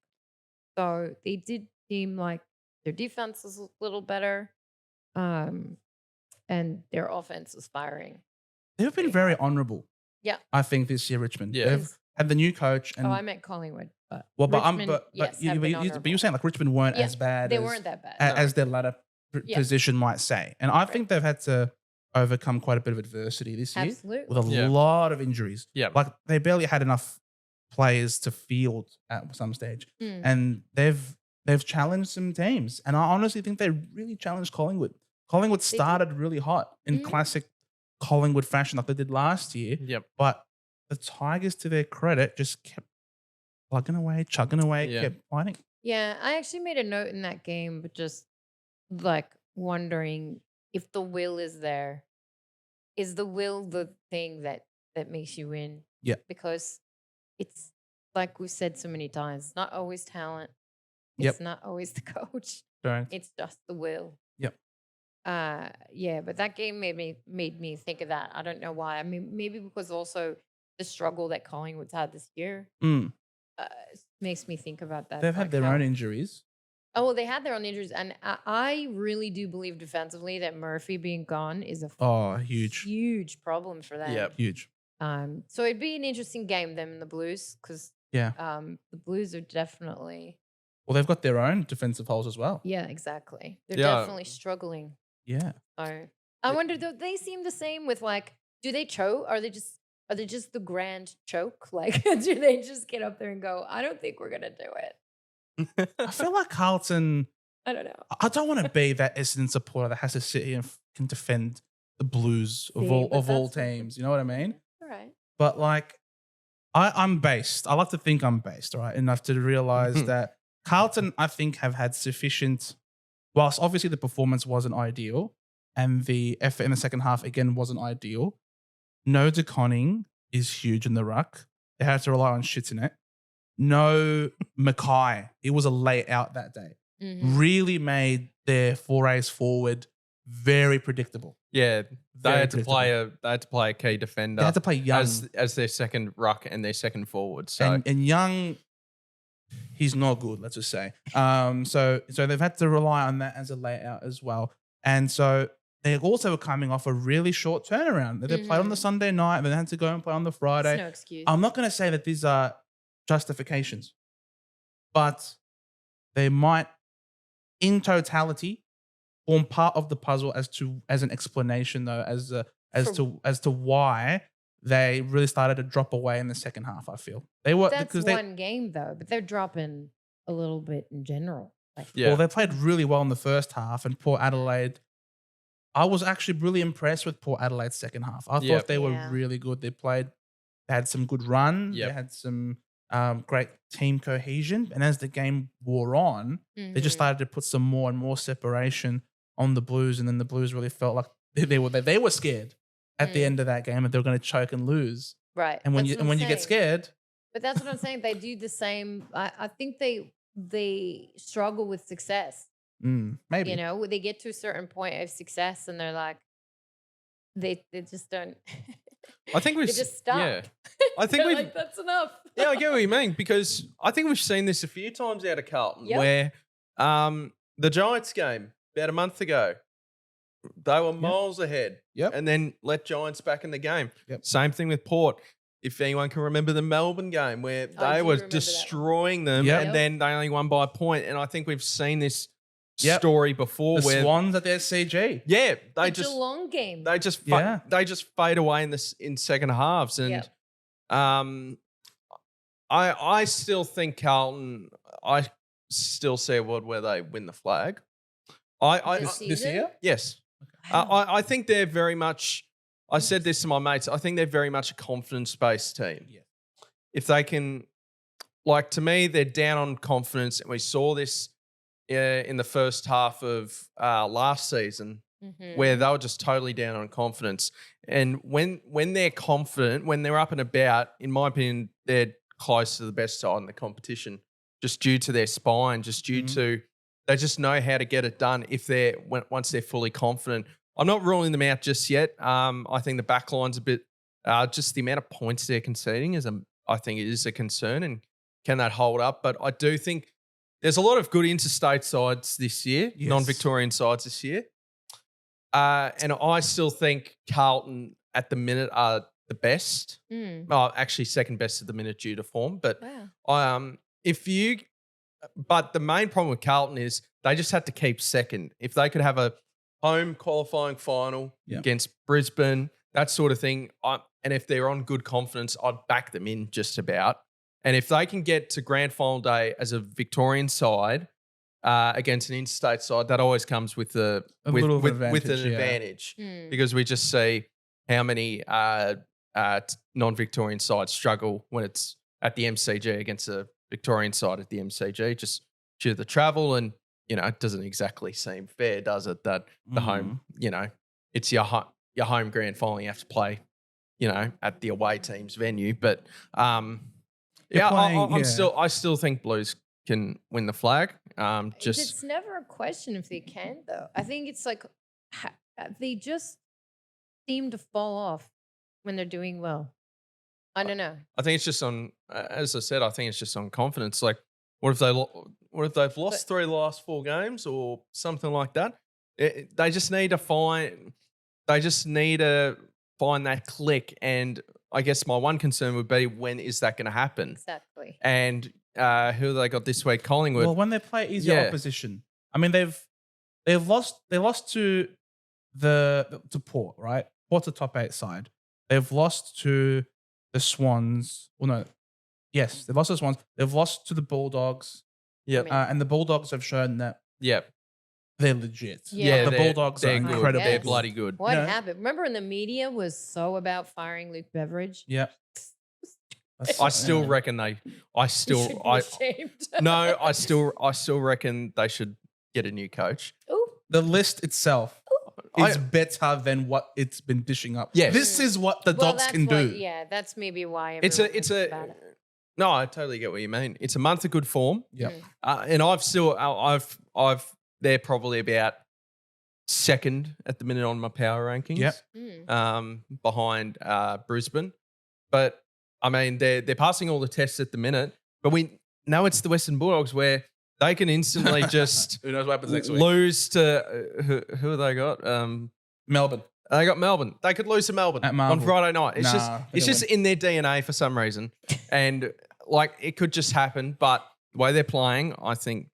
So they did seem like their defense is a little better. And their offense is firing. They've been very honourable. Yeah. I think this year, Richmond. Yeah. They've had the new coach. And, I meant Collingwood. But Richmond, yes, but you're saying like Richmond weren't as bad. They weren't that bad. As their latter position might say. And I think they've had to overcome quite a bit of adversity this year. Absolutely. With a lot of injuries. Yeah. Like they barely had enough players to field at some stage. And they've challenged some teams. And I honestly think they really challenged Collingwood. Collingwood started really hot in classic Collingwood fashion like they did last year. Yep. But the Tigers, to their credit, just kept chugging away, kept fighting. Yeah, I actually made a note in that game, but just like wondering if the will is there. Is the will the thing that makes you win? Yeah. Because it's like we've said so many times, it's not always talent. It's not always the coach. Right. It's just the will. Yep. Yeah, but that game made me think of that. I don't know why. I mean, maybe because also the struggle that Collingwood's had this year makes me think about that. They've had their own injuries. Oh, well, they had their own injuries, and I really do believe defensively that Murphy being gone is a huge problem for them. Yeah, huge. So it'd be an interesting game, them and the Blues, because the Blues are definitely. Well, they've got their own defensive holes as well. Yeah, exactly. They're definitely struggling. Yeah. So I wonder, do they seem the same with like? Do they choke? Are they just the grand choke? Like, do they just get up there and go, I don't think we're going to do it? I feel like Carlton. I don't know. I don't want to be that Essendon supporter that has to sit here and can defend the Blues of all teams. You know what I mean? All right. But like, I'm based. I like to think I'm based, right? Enough to realize that Carlton, I think, have had sufficient. Whilst obviously the performance wasn't ideal, and the effort in the second half again wasn't ideal. No DeConning is huge in the ruck. They had to rely on shits in it. No Mackay. It was a layout that day. Really made their forays forward very predictable. Yeah, they had to play a key defender. They had to play Young as their second ruck and their second forward. So and Young, he's not good. Let's just say. So they've had to rely on that as a layout as well. And so they also were coming off a really short turnaround. They played on the Sunday night, and then had to go and play on the Friday. It's no excuse. I'm not going to say that these are justifications, but they might, in totality, form part of the puzzle as an explanation, though, as to why they really started to drop away in the second half. I feel that's one game though, but they're dropping a little bit in general. Well, they played really well in the first half, and Port Adelaide. I was actually really impressed with Port Adelaide's second half. I thought they were really good. They had some good run. They had some great team cohesion. And as the game wore on, they just started to put some more and more separation on the Blues. And then the Blues really felt like they were scared at the end of that game, that they were going to choke and lose. Right. And when you get scared. But that's what I'm saying. They do the same. I think they struggle with success. Maybe. You know, they get to a certain point of success and they're like, they just don't. I think they just stop. Yeah. I think we've like, that's enough. Yeah, I get what you mean, because I think we've seen this a few times out of Carlton where the Giants game about a month ago, they were miles ahead and then let Giants back in the game. Same thing with Port. If anyone can remember the Melbourne game where they were destroying them and then they only won by a point. And I think we've seen this story before the where Swans at the SCG. Yeah, the Geelong game. They just fade away in second halves, and I still think Carlton. I still see a world where they win the flag. This year? Yes, Wow. I think they're very much. I said this to my mates. I think they're very much a confidence-based team. Yeah. If they can, like, to me, they're down on confidence, and we saw this in the first half of last season, where they were just totally down on confidence. And when they're confident, when they're up and about, in my opinion, they're close to the best side in the competition, just due to their spine, just due to they just know how to get it done once they're fully confident. I'm not ruling them out just yet. I think the back line's a bit, just the amount of points they're conceding I think it is a concern, and can that hold up? But I do think there's a lot of good interstate sides this year, non-Victorian sides this year. And I still think Carlton at the minute are the best. Well, actually second best at the minute due to form. But but the main problem with Carlton is they just had to keep second. If they could have a home qualifying final against Brisbane, that sort of thing, and if they're on good confidence, I'd back them in just about. And if they can get to grand final day as a Victorian side against an interstate side, that always comes with an advantage because we just see how many non-Victorian sides struggle when it's at the MCG against a Victorian side at the MCG, just due to the travel, and it doesn't exactly seem fair, does it? That the home, it's your home grand final, you have to play, at the away team's venue. But I still think Blues can win the flag. It's never a question if they can, though. I think it's like they just seem to fall off when they're doing well. I don't know. I think it's just on, as I said, I think it's just on confidence. Like, what if they've lost 3 last 4 games or something like that? They just need to find that click. And I guess my one concern would be, when is that going to happen? Exactly. And who have they got this week? Collingwood. Well, when they play easier opposition. I mean, they've lost to to Port, right? Port's a top 8 side. They've lost to the Swans. Well, no. Yes, they've lost to the Swans. They've lost to the Bulldogs. Yep. And the Bulldogs have shown that they're legit. Yeah, the Bulldogs are incredible. They're bloody good. What happened? Remember when the media was so about firing Luke Beveridge? Yeah. I still reckon I still reckon they should get a new coach. Ooh. The list itself is better than what it's been dishing up. Yes. This is what the Dogs can do. Yeah, that's maybe why No, I totally get what you mean. It's a month of good form. Yeah. And they're probably about second at the minute on my power rankings. Yep. Behind Brisbane. But I mean, they're passing all the tests at the minute, but we know it's the Western Bulldogs where they can instantly just who knows what happens next week. Lose to who have they got? Melbourne. They got Melbourne. They could lose to Melbourne on Friday night. It's just in their DNA for some reason, and it could just happen. But the way they're playing, I think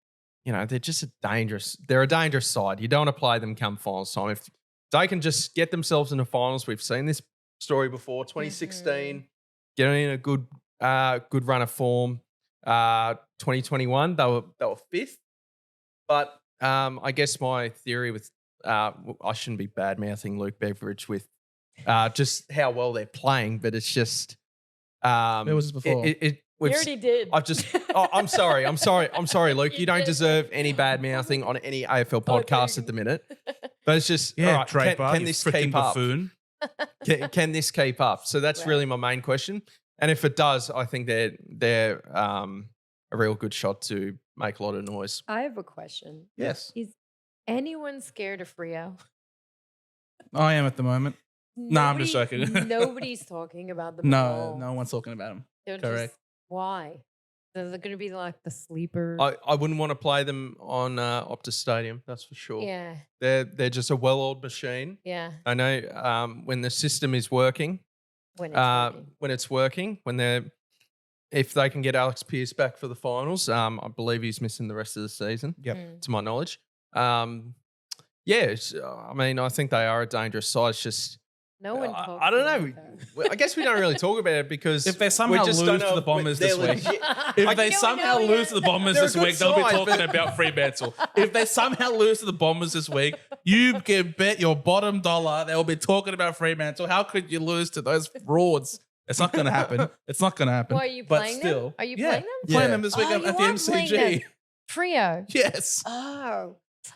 they're just They're a dangerous side. You don't want to play them come finals time. If they can just get themselves into finals, we've seen this story before. 2016, getting in a good run of form. 2021, they were 5th. But I guess my theory with I shouldn't be bad mouthing Luke Beveridge with just how well they're playing, but it's just it was before. We already did. I'm sorry, Luke. You don't deserve any bad mouthing on any AFL podcast at the minute. But it's just can this keep up? Can this keep up? So that's really my main question. And if it does, I think they're a real good shot to make a lot of noise. I have a question. Yes. Is anyone scared of Freo? I am at the moment. No, I'm just joking. Nobody's talking about them. No one's talking about them. Correct. Why? They're going to be like the sleeper. I wouldn't want to play them on Optus Stadium. That's for sure. Yeah. They're just a well-oiled machine. Yeah. I know when the system is working. When it's working, if they can get Alex Pearce back for the finals, I believe he's missing the rest of the season. Yep. To my knowledge. I mean, I think they are a dangerous side. It's just no one talks I don't know. I guess we don't really talk about it because if they somehow lose to the Bombers this week, if they somehow lose to the Bombers this week, they'll be talking about Fremantle. If they somehow lose to the Bombers this week, you can bet your bottom dollar they'll be talking about Fremantle. How could you lose to those frauds? It's not going to happen. It's not going to happen. Why are you playing them? Are you playing them? Playing them this week at the MCG. Freo. Yes. Oh,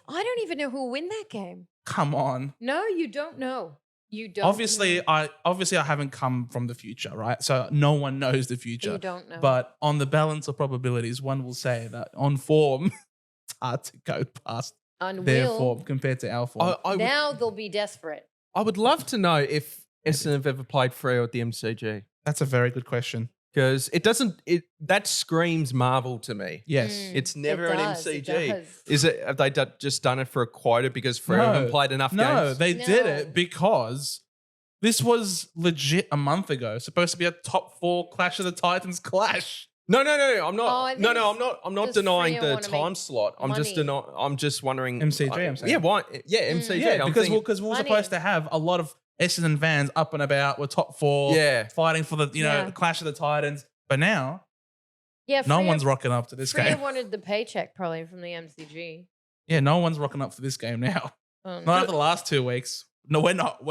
I don't even know who will win that game. Come on. No, you don't know. You don't. Obviously, I haven't come from the future, right? So no one knows the future. You don't know. But on the balance of probabilities, one will say that on form, it's hard to go past And therefore, compared to our form. now they'll be desperate. I would love to know if Essendon have ever played Freo at the MCG. That's a very good question. Because that screams Marvel to me. Yes. It's never an MCG. It does. Is it? Have they just done it for a quota because Freo haven't played enough games? No, they did it because this was legit a month ago. Supposed to be a top 4 Clash of the Titans clash. No. I'm not. I'm not does denying Freo the wanna time make slot. I'm just wondering. MCG, I'm saying. Yeah, why? Yeah, MCG. Yeah, I'm because thinking- we're supposed to have a lot of Essendon fans up and about. We're top 4, fighting for the Clash of the Titans. But now, no one's rocking up to this Freo game. wanted the paycheck probably from the MCG. Yeah, no one's rocking up for this game now. Not after the last 2 weeks. No, we're not.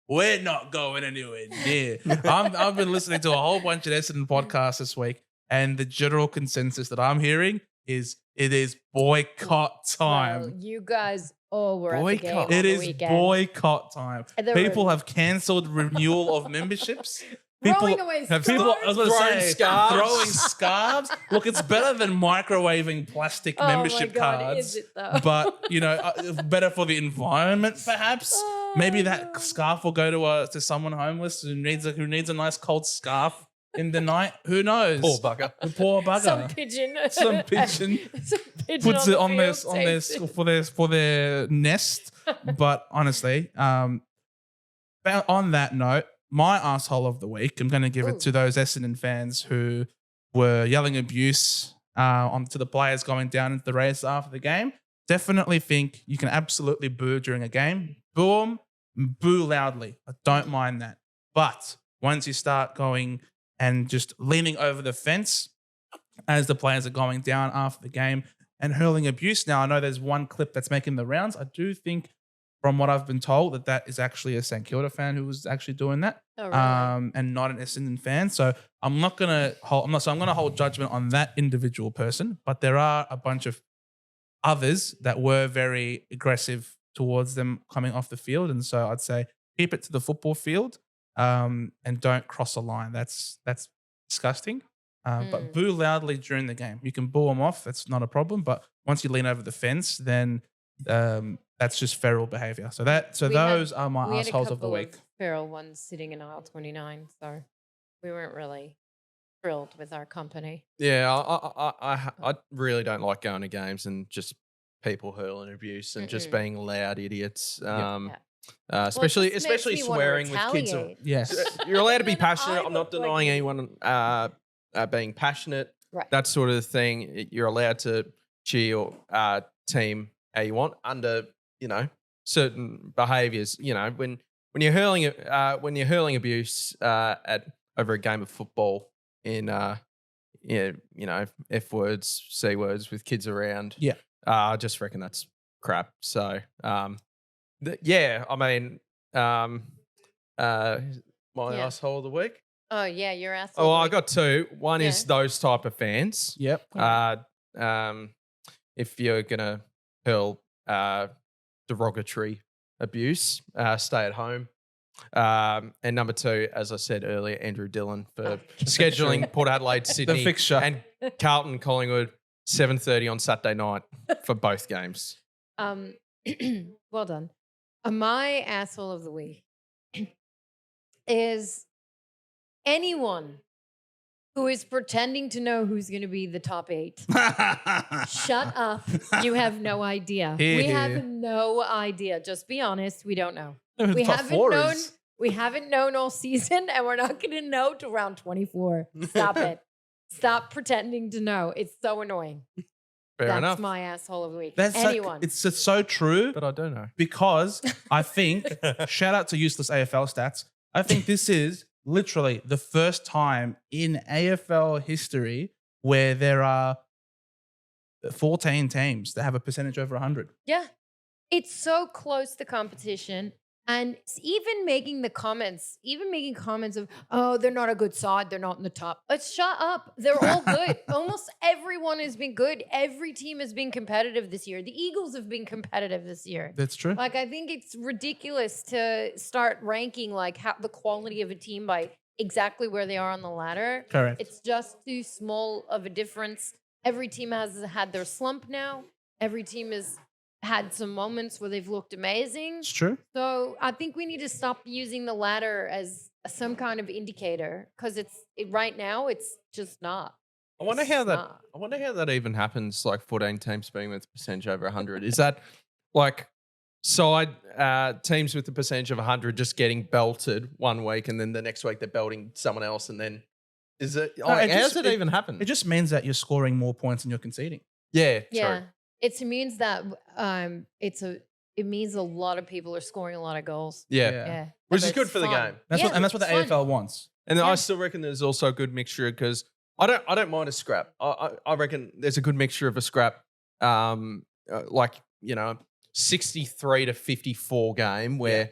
We're not going anywhere near. I've been listening to a whole bunch of Essendon podcasts this week, and the general consensus that I'm hearing is it is boycott time. Well, you guys all were at the game on It the is weekend. boycott time. People have cancelled renewal of memberships. Throwing away scarves. I was going to Throwing say, scarves. throwing scarves. Look, it's better than microwaving plastic membership my God, cards. is it though? But better for the environment, perhaps. Maybe that scarf will go to someone homeless who needs a nice cold scarf in the night. Who knows? Poor bugger. The poor bugger. Some pigeon. Some pigeon puts it on their nest. But honestly, on that note, my arsehole of the week, I'm going to give it to those Essendon fans who were yelling abuse onto the players going down into the race after the game. Definitely think you can absolutely boo during a game. Boo them, boo loudly. I don't mind that. But once you start going and just leaning over the fence as the players are going down after the game and hurling abuse. Now, I know there's one clip that's making the rounds. I do think, from what I've been told, that is actually a St Kilda fan who was actually doing that, and not an Essendon fan. So I'm going to hold judgment on that individual person. But there are a bunch of others that were very aggressive towards them coming off the field, and so I'd say keep it to the football field, and don't cross a line. That's disgusting. But boo loudly during the game. You can boo them off. That's not a problem. But once you lean over the fence, then that's just feral behavior. Those are my assholes of the week. Feral ones sitting in aisle 29, so we weren't really thrilled with our company. Yeah, I really don't like going to games and just people hurling abuse and just being loud idiots. Especially swearing with kids. Yes, you're allowed to be passionate. I'm not denying anyone being passionate. Right. That sort of thing. You're allowed to cheer your team how you want under certain behaviours. When you're hurling abuse over a game of football in F words, C words with kids around. Yeah. I just reckon that's crap. So my asshole of the week. Oh yeah, your asshole. Oh, I got 2. One is those type of fans. Yep. If you're gonna hurl derogatory abuse, stay at home. And number 2, as I said earlier, Andrew Dillon for scheduling Port Adelaide, Sydney, the fixture, and Carlton, Collingwood, 7:30 on Saturday night for both games. Well done. My asshole of the week is anyone who is pretending to know who's going to be the top 8. Shut up. You have no idea. We have no idea. Just be honest. We don't know. We haven't known all season, and we're not going to know till round 24. Stop it. Stop pretending to know. It's so annoying. Fair enough. That's my asshole of the week. That's anyone. It's so true. But I don't know. Because I think, shout out to useless AFL stats, I think this is literally the first time in AFL history where there are 14 teams that have a percentage over 100. Yeah. It's so close to competition. And even making comments of, oh, they're not a good side, they're not in the top. Shut up. They're all good. Almost everyone has been good. Every team has been competitive this year. The Eagles have been competitive this year. That's true. I think it's ridiculous to start ranking the quality of a team by exactly where they are on the ladder. Correct. It's just too small of a difference. Every team has had their slump now. Every team had some moments where they've looked amazing. It's true. So I think we need to stop using the ladder as some kind of indicator because right now it's just not. I wonder how that even happens. Like 14 teams being with a percentage over 100. Is that like side teams with a percentage of 100 just getting belted one week and then the next week they're belting someone else and then is it? No, How does it even happen? It just means that you're scoring more points than you're conceding. Yeah, Yeah. true. It means that it means a lot of people are scoring a lot of goals. Yeah. Yeah. Which is But good it's for the fun. game. That's Yeah, what the it's fun. AFL wants. And Yeah. I still reckon there's also a good mixture because I don't mind a scrap. I reckon there's a good mixture of a scrap, like 63 to 54 game where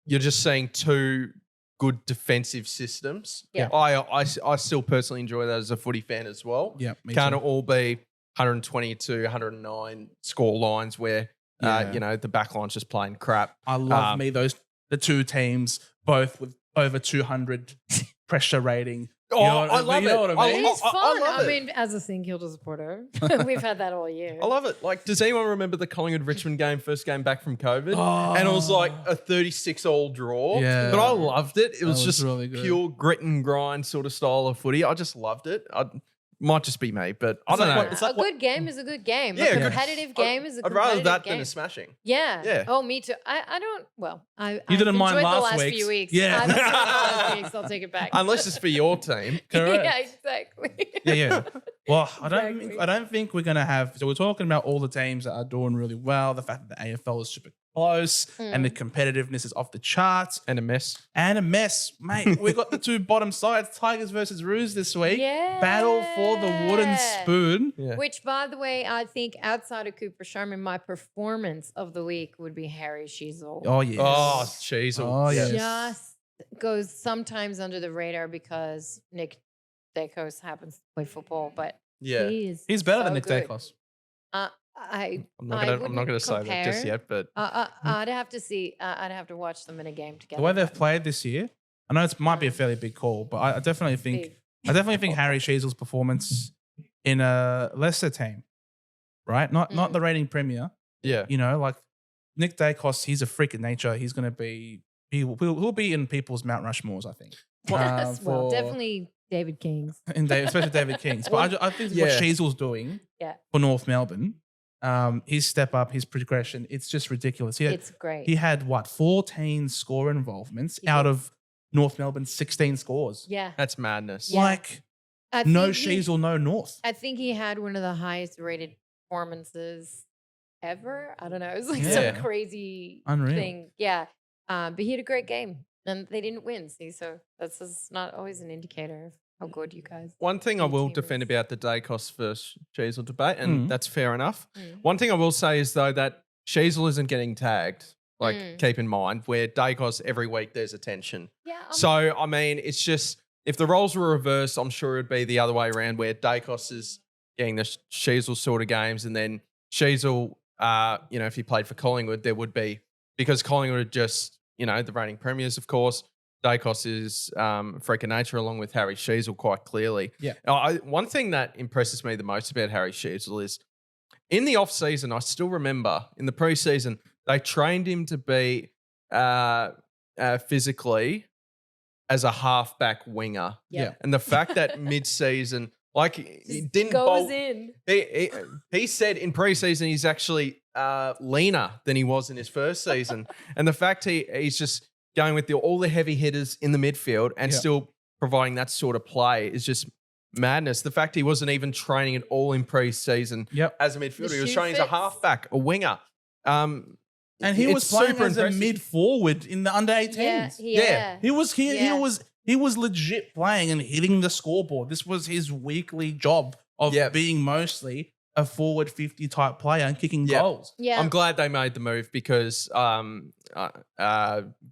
you're just seeing two good defensive systems. Yeah. I still personally enjoy that as a footy fan as well. Yeah, me Can't too. all be 120 to 109 score lines where the back line's just playing crap. I love the two teams both with over 200 pressure rating. I love it. You know what I mean? It's fun. I love it. mean, as a St Kilda supporter, we've had that all year. I love it. Like, does anyone remember the Collingwood-Richmond game, first game back from COVID? Oh. And it was like a 36-all draw. Yeah. But I loved it. It was was just really good. pure grit and grind sort of style of footy. I just loved it. Might just be me, but I don't know. It's like a good game is a good game. Yeah, a good. competitive game is a I'd competitive rather that game. than a smashing. Yeah. Yeah. Oh, me too. I don't. Well, You I've didn't mind enjoyed last the last week's. few weeks. Yeah. I've enjoyed the last weeks. I'll take it back. Unless it's for your team. Correct. Yeah, exactly. Yeah. Well, I Exactly. don't think we're gonna have. So we're talking about all the teams that are doing really well. The fact that the AFL is super close and the competitiveness is off the charts And a mess. and a mess, mate. We got the two bottom sides, Tigers versus Roos this week. Yeah. Battle for the wooden spoon. Yeah. Which, by the way, I think outside of Cooper Sherman, my performance of the week would be Harry Sheasel. Oh yes. Oh, jeez. Oh, yes. Just goes sometimes under the radar because Nick Dacos happens to play football, but Yeah. He's better than so Nick good. Dacos. I'm I'm not gonna say that just yet, but I'd have to see. I'd have to watch them in a game together. The way they've but played this year, I know it might be a fairly big call, but I definitely think big. Harry Sheasel's performance in a lesser team, right? Not the reigning premier. yeah. Like Nick Dacos, he's a freak of nature. He's going to be he'll be in people's Mount Rushmores, I think. Yes, well, for- definitely David King's. especially David King's. But I think what Sheasel's doing for North Melbourne, his step up, his progression, it's just ridiculous. It's great. He had 14 score involvements He out did. of North Melbourne's 16 scores. Yeah. That's madness. Yeah. Like I no think he- Sheasel, no North. I think he had one of the highest rated performances ever. I don't know. It was like Yeah. some crazy Unreal. thing. Yeah. But he had a great game and they didn't win. See, so that's just not always an indicator of how good you guys. One thing I Your will team defend is. about the Dacos versus Sheasel debate, and Mm. that's fair enough. Mm. One thing I will say is, though, that Sheasel isn't getting tagged. Like, Mm. keep in mind, where Dacos, every week there's attention. Yeah. So, I mean, it's just, if the roles were reversed, I'm sure it'd be the other way around, where Dacos is getting the Sheasel sort of games, and then Sheasel, if he played for Collingwood, there would be, because Collingwood are just, the reigning premiers, of course. Dacos is a freak of nature along with Harry Sheasel quite clearly. Yeah. One thing that impresses me the most about Harry Sheasel is in the off-season, I still remember in the pre-season, they trained him to be physically as a halfback winger. Yeah. And the fact that mid-season, like he Just didn't goes bolt, in. he said in pre-season he's actually leaner than he was in his first season. And the fact he's just going with all the heavy hitters in the midfield and still providing that sort of play is just madness. The fact he wasn't even training at all in pre-season as a midfielder. The He was shoe training as a fits. halfback, a winger. And he was it's playing super as a impressive. mid forward in the under 18s. Yeah. He was here. Yeah. He was legit playing and hitting the scoreboard. This was his weekly job of being mostly a forward 50 type player and kicking goals. Yeah. I'm glad they made the move because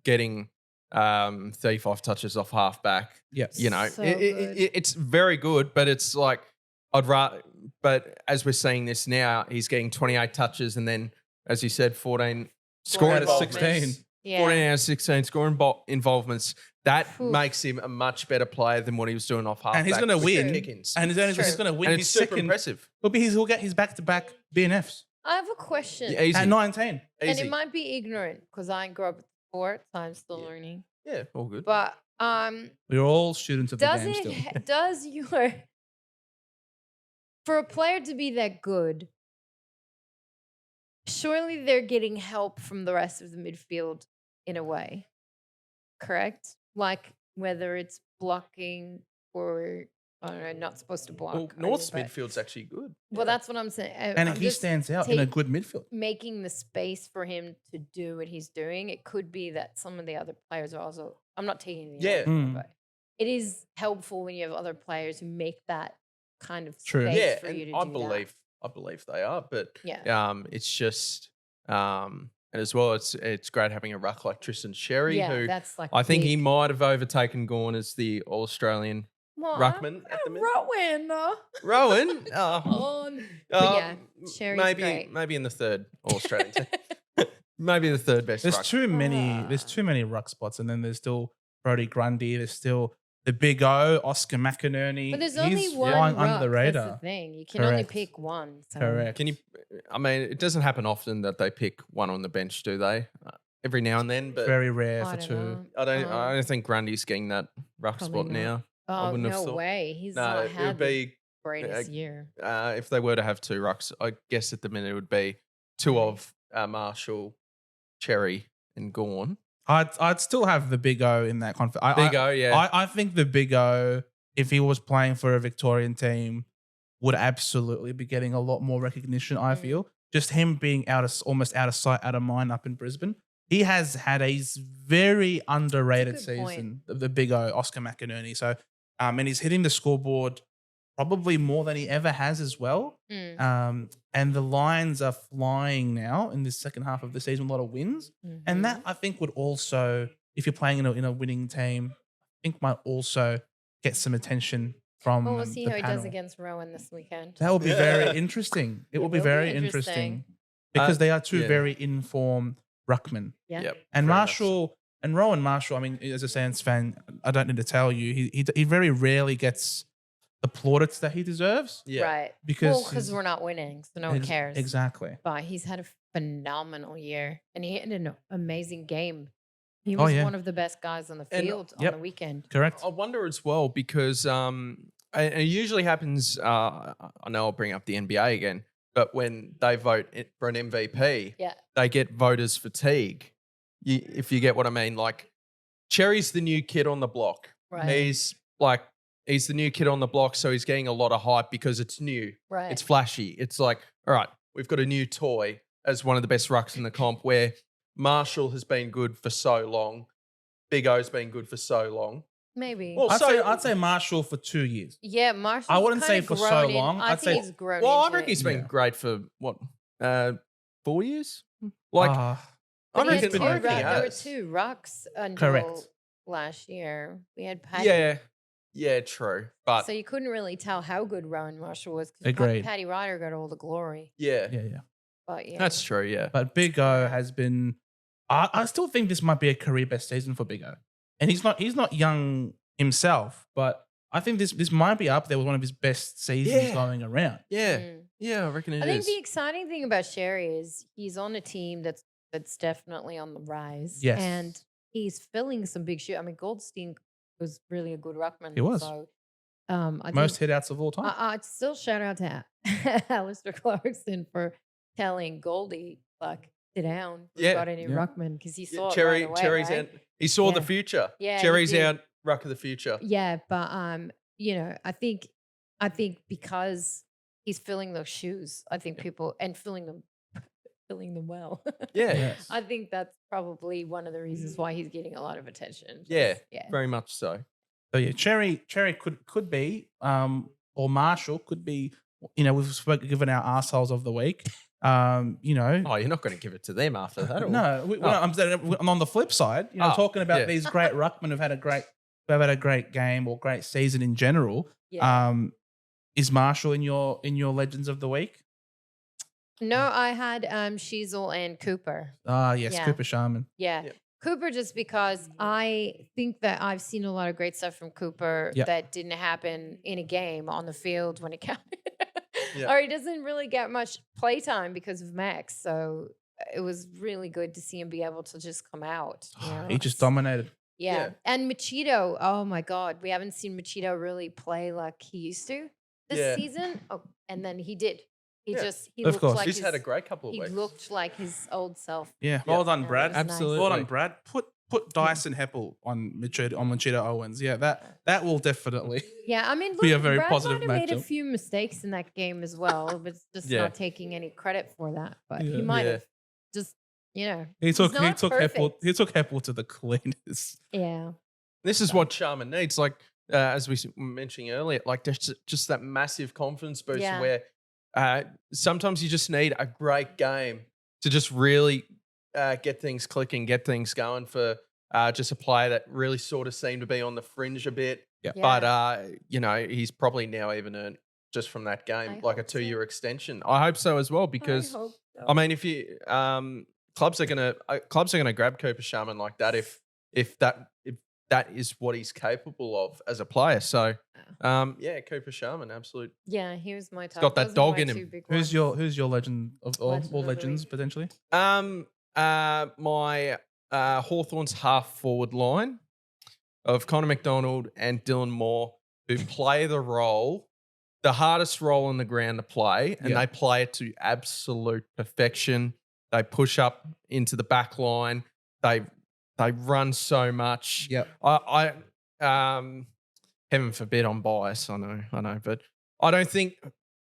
getting 35 touches off halfback, Yes. So good. it's very good, but it's like I'd rather. But as we're seeing this now, he's getting 28 touches and then, as you said, 14 score out of involvements. 16. Yeah. 14 out of 16 scoring involvements. That Oof. makes him a much better player than what he was doing off halfback. And he's going to with win. kick-ins. And he's True. going to win And his it's super second. impressive. He'll get his back-to-back BNFs. I have a question. Yeah, easy. At 19. And Easy. it might be ignorant because I grew up with sports. I'm still learning. Yeah, all good. But We're all students of the does game still. does your for a player to be that good, surely they're getting help from the rest of the midfield in a way, correct? Like whether it's blocking or I don't know, not supposed to block. Well, North's midfield's actually good. Well, that's what I'm saying. And I'm he just stands out in a good midfield. making the space for him to do what he's doing. It could be that some of the other players are also. I'm not taking the Yeah. but it is helpful when you have other players who make that kind of True. space Yeah, for you to and do that. I believe they are, but Yeah. it's just and as well, it's great having a ruck like Tristan Sherry, Yeah, who that's like I think he big. might have overtaken Gorn as the All Australian Well, ruckman at the minute. Rowan. Rowan, But yeah, Sherry's maybe great. maybe in the third All Australian team. Maybe the third best. There's ruck. too many. There's too many ruck spots, and then there's still Brodie Grundy. There's still the Big O, Oscar McInerney. But there's He's only one flying ruck. under the That's radar. the thing. You can only Correct. pick one. So. Correct. Can you? I mean, it doesn't happen often that they pick one on the bench, do they? Every now and then, but Very rare I for don't two. know. I don't think Grundy's getting that ruck Probably spot not. now. I Oh, wouldn't have no thought. way. He's No, not it would had the be greatest year. if they were to have two rucks. I guess at the minute it would be two of Marshall, Cherry, and Gorn. I'd still have the Big O in that conference. Big O, yeah. I think the Big O, if he was playing for a Victorian team, would absolutely be getting a lot more recognition. I feel just him being almost out of sight, out of mind up in Brisbane. He has had a very underrated That's a good season. The Big O, Oscar McInerney. So, and he's hitting the scoreboard probably more than he ever has as well. And the Lions are flying now in this second half of the season, a lot of wins. And that I think would also, if you're playing in a winning team, I think might also get some attention from Well, we'll see the how he panel. does against Rowan this weekend. That will be very interesting. It will be very interesting because they are two very informed ruckmen. Yeah. Yep. And very much Marshall and Rowan Marshall, I mean, as a Sands fan, I don't need to tell you, he very rarely gets the plaudits that he deserves. Yeah. Right. Because we're not winning, so no one cares. Exactly. But he's had a phenomenal year, and he had an amazing game. He was one of the best guys on the field on the weekend. Correct. I wonder as well because and it usually happens. I know I'll bring up the NBA again, but when they vote for an MVP, they get voters fatigue. If you get what I mean, like Cherry's the new kid on the block. Right. He's the new kid on the block, so he's getting a lot of hype because it's new. Right. It's flashy. It's like, all right, we've got a new toy as one of the best rucks in the comp where Marshall has been good for so long. Big O's been good for so long. Maybe. Well, I'd say Marshall for 2 years. Yeah, Marshall. I wouldn't say for so long. I I'd think say- he's grown. Well, I into reckon he's it. been great for what, 4 years? Like, Ah, But I he had reckon two I reckon he there were has. two rucks until Correct. last year. We had Patty. Yeah, true. But So you couldn't really tell how good Rowan Marshall was because Agreed. Patty Ryder got all the glory. yeah, yeah. But yeah, that's true. Yeah, But Big O has been. I still think this might be a career best season for Big O, and he's not young himself, but I think this might be up there with one of his best seasons Yeah. going around. yeah, I reckon it I think is. the exciting thing about Sherry is he's on a team that's definitely on the rise. Yes. And he's filling some big shoes. I mean, Goldstein was really a good ruckman. He was. So, I Most think, hit outs of all time. I'd still shout out to Alistair Clarkson for telling Goldie, like, sit down. We've Yeah. got a new Yeah. ruckman because he saw it Cherry, right away, Cherry's right? out. He saw the Yeah. future. Yeah, he Cherry's did. out. Ruck of the future. Yeah, but I think because he's filling those shoes, I think people and filling them well. Yeah, Yes. I think that's probably one of the reasons why he's getting a lot of attention. Yeah. Yeah. very much so. So yeah, Cherry could be, or Marshall could be. We've given our arseholes of the week. Oh, you're not going to give it to them after that. Or? No, I'm on the flip side. Talking about these great ruckmen who've had a great game or great season in general. Yeah. Is Marshall in your legends of the week? No, I had Sheasel and Cooper. Ah, yes, Yeah. Cooper Sharman. Yeah. Yep. Cooper, just because I think that I've seen a lot of great stuff from Cooper Yep. that didn't happen in a game on the field when it counted. Yeah. or he doesn't really get much playtime because of Max. So it was really good to see him be able to just come out. He just dominated. Yeah. And Machito, oh my God, we haven't seen Machito really play like he used to this season. Oh, and then he did. He Of looked course. like He's had a great couple of he weeks. looked like his old self. Yeah, well done, Yeah, Brad. it was nice. Absolutely. Well done, Brad. Put Dyson Heppel on Machida Owens. Yeah, that will definitely. Yeah, I mean, look, Be a very Brad positive might have made a matchup. few mistakes in that game as well, but just not taking any credit for that. But he might have just, He took perfect. Heppel to the cleaners. Yeah. This is what Sharman needs. Like, as we were mentioning earlier, like there's just that massive confidence boost where sometimes you just need a great game to just really get things clicking, get things going for just a player that really sort of seemed to be on the fringe a bit. Yeah. But, he's probably now even earned just from that game, like a 2-year extension. I hope so as well, because, I mean, if you clubs are gonna grab Cooper Sharman like that if that is what he's capable of as a player. So, Cooper Sharman, absolute. Yeah, he was my top. Got that Those were dog my in him. two big Who's ones. your legend of all Legend of the legends week. potentially? My Hawthorn's half forward line of Connor McDonald and Dylan Moore, who play the hardest role on the ground to play, and they play it to absolute perfection. They push up into the back line. They run so much. Yep. I heaven forbid I'm biased. I know, but I don't think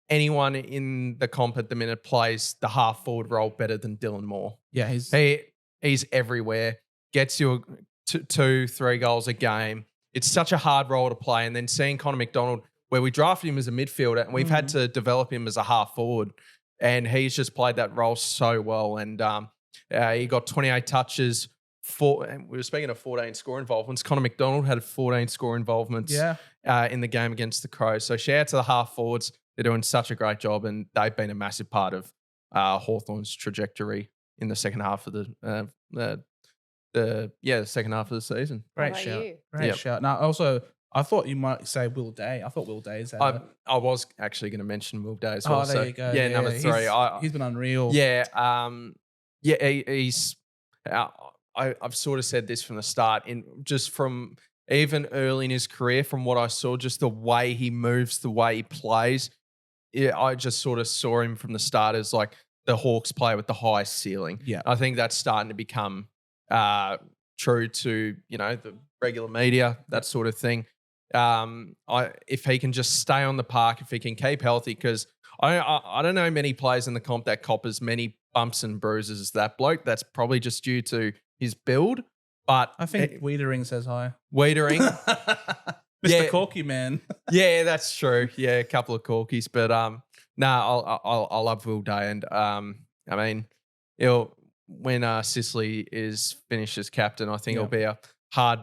anyone in the comp at the minute plays the half forward role better than Dylan Moore. Yeah, he's everywhere. Gets you 2-3 goals a game. It's such a hard role to play. And then seeing Connor McDonald, where we drafted him as a midfielder and we've had to develop him as a half forward, and he's just played that role so well. And he got 28 touches. And we were speaking of 14 score involvements. Connor McDonald had 14 score involvements in the game against the Crows. So shout out to the half forwards. They're doing such a great job, and they've been a massive part of Hawthorn's trajectory in the second half of the second half of the season. Great shout. Now, also, I thought you might say Will Day. I thought Will Day's had I was actually going to mention Will Day as well. Oh, there you go. Yeah, number 3. He's been unreal. Yeah, he's. I've sort of said this from the start, from even early in his career, from what I saw, just the way he moves, the way he plays. Yeah, I just sort of saw him from the start as like the Hawks player with the highest ceiling. Yeah, I think that's starting to become true to the regular media, that sort of thing. If he can just stay on the park, if he can keep healthy, because I don't know many players in the comp that cop as many bumps and bruises as that bloke. That's probably just due to his build. But I think Wiedering says hi. Wiedering. Mr. Corky Man. Yeah, that's true. Yeah, a couple of corkies. But I love Will Day. And I mean, when Sicily is finished as captain, I think it'll be a hard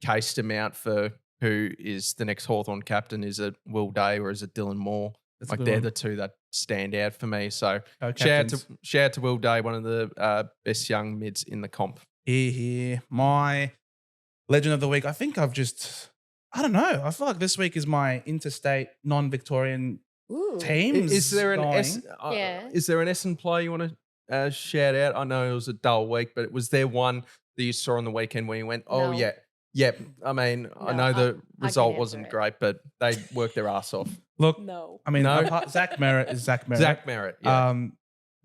case to mount for who is the next Hawthorn captain. Is it Will Day or is it Dylan Moore? That's like they're the two that stand out for me. So shout out to Will Day, one of the best young mids in the comp. Here. My legend of the week. I think I don't know. I feel like this week is my interstate non-Victorian teams. Is there an Yeah. Is there an Essendon player you want to shout out? I know it was a dull week, but was there one that you saw on the weekend where you went, No. Yep. I mean, I know the result wasn't great, but they worked their ass off. Look, No. I mean, Zach Merritt is Zach Merritt. Zach Merritt. Yeah.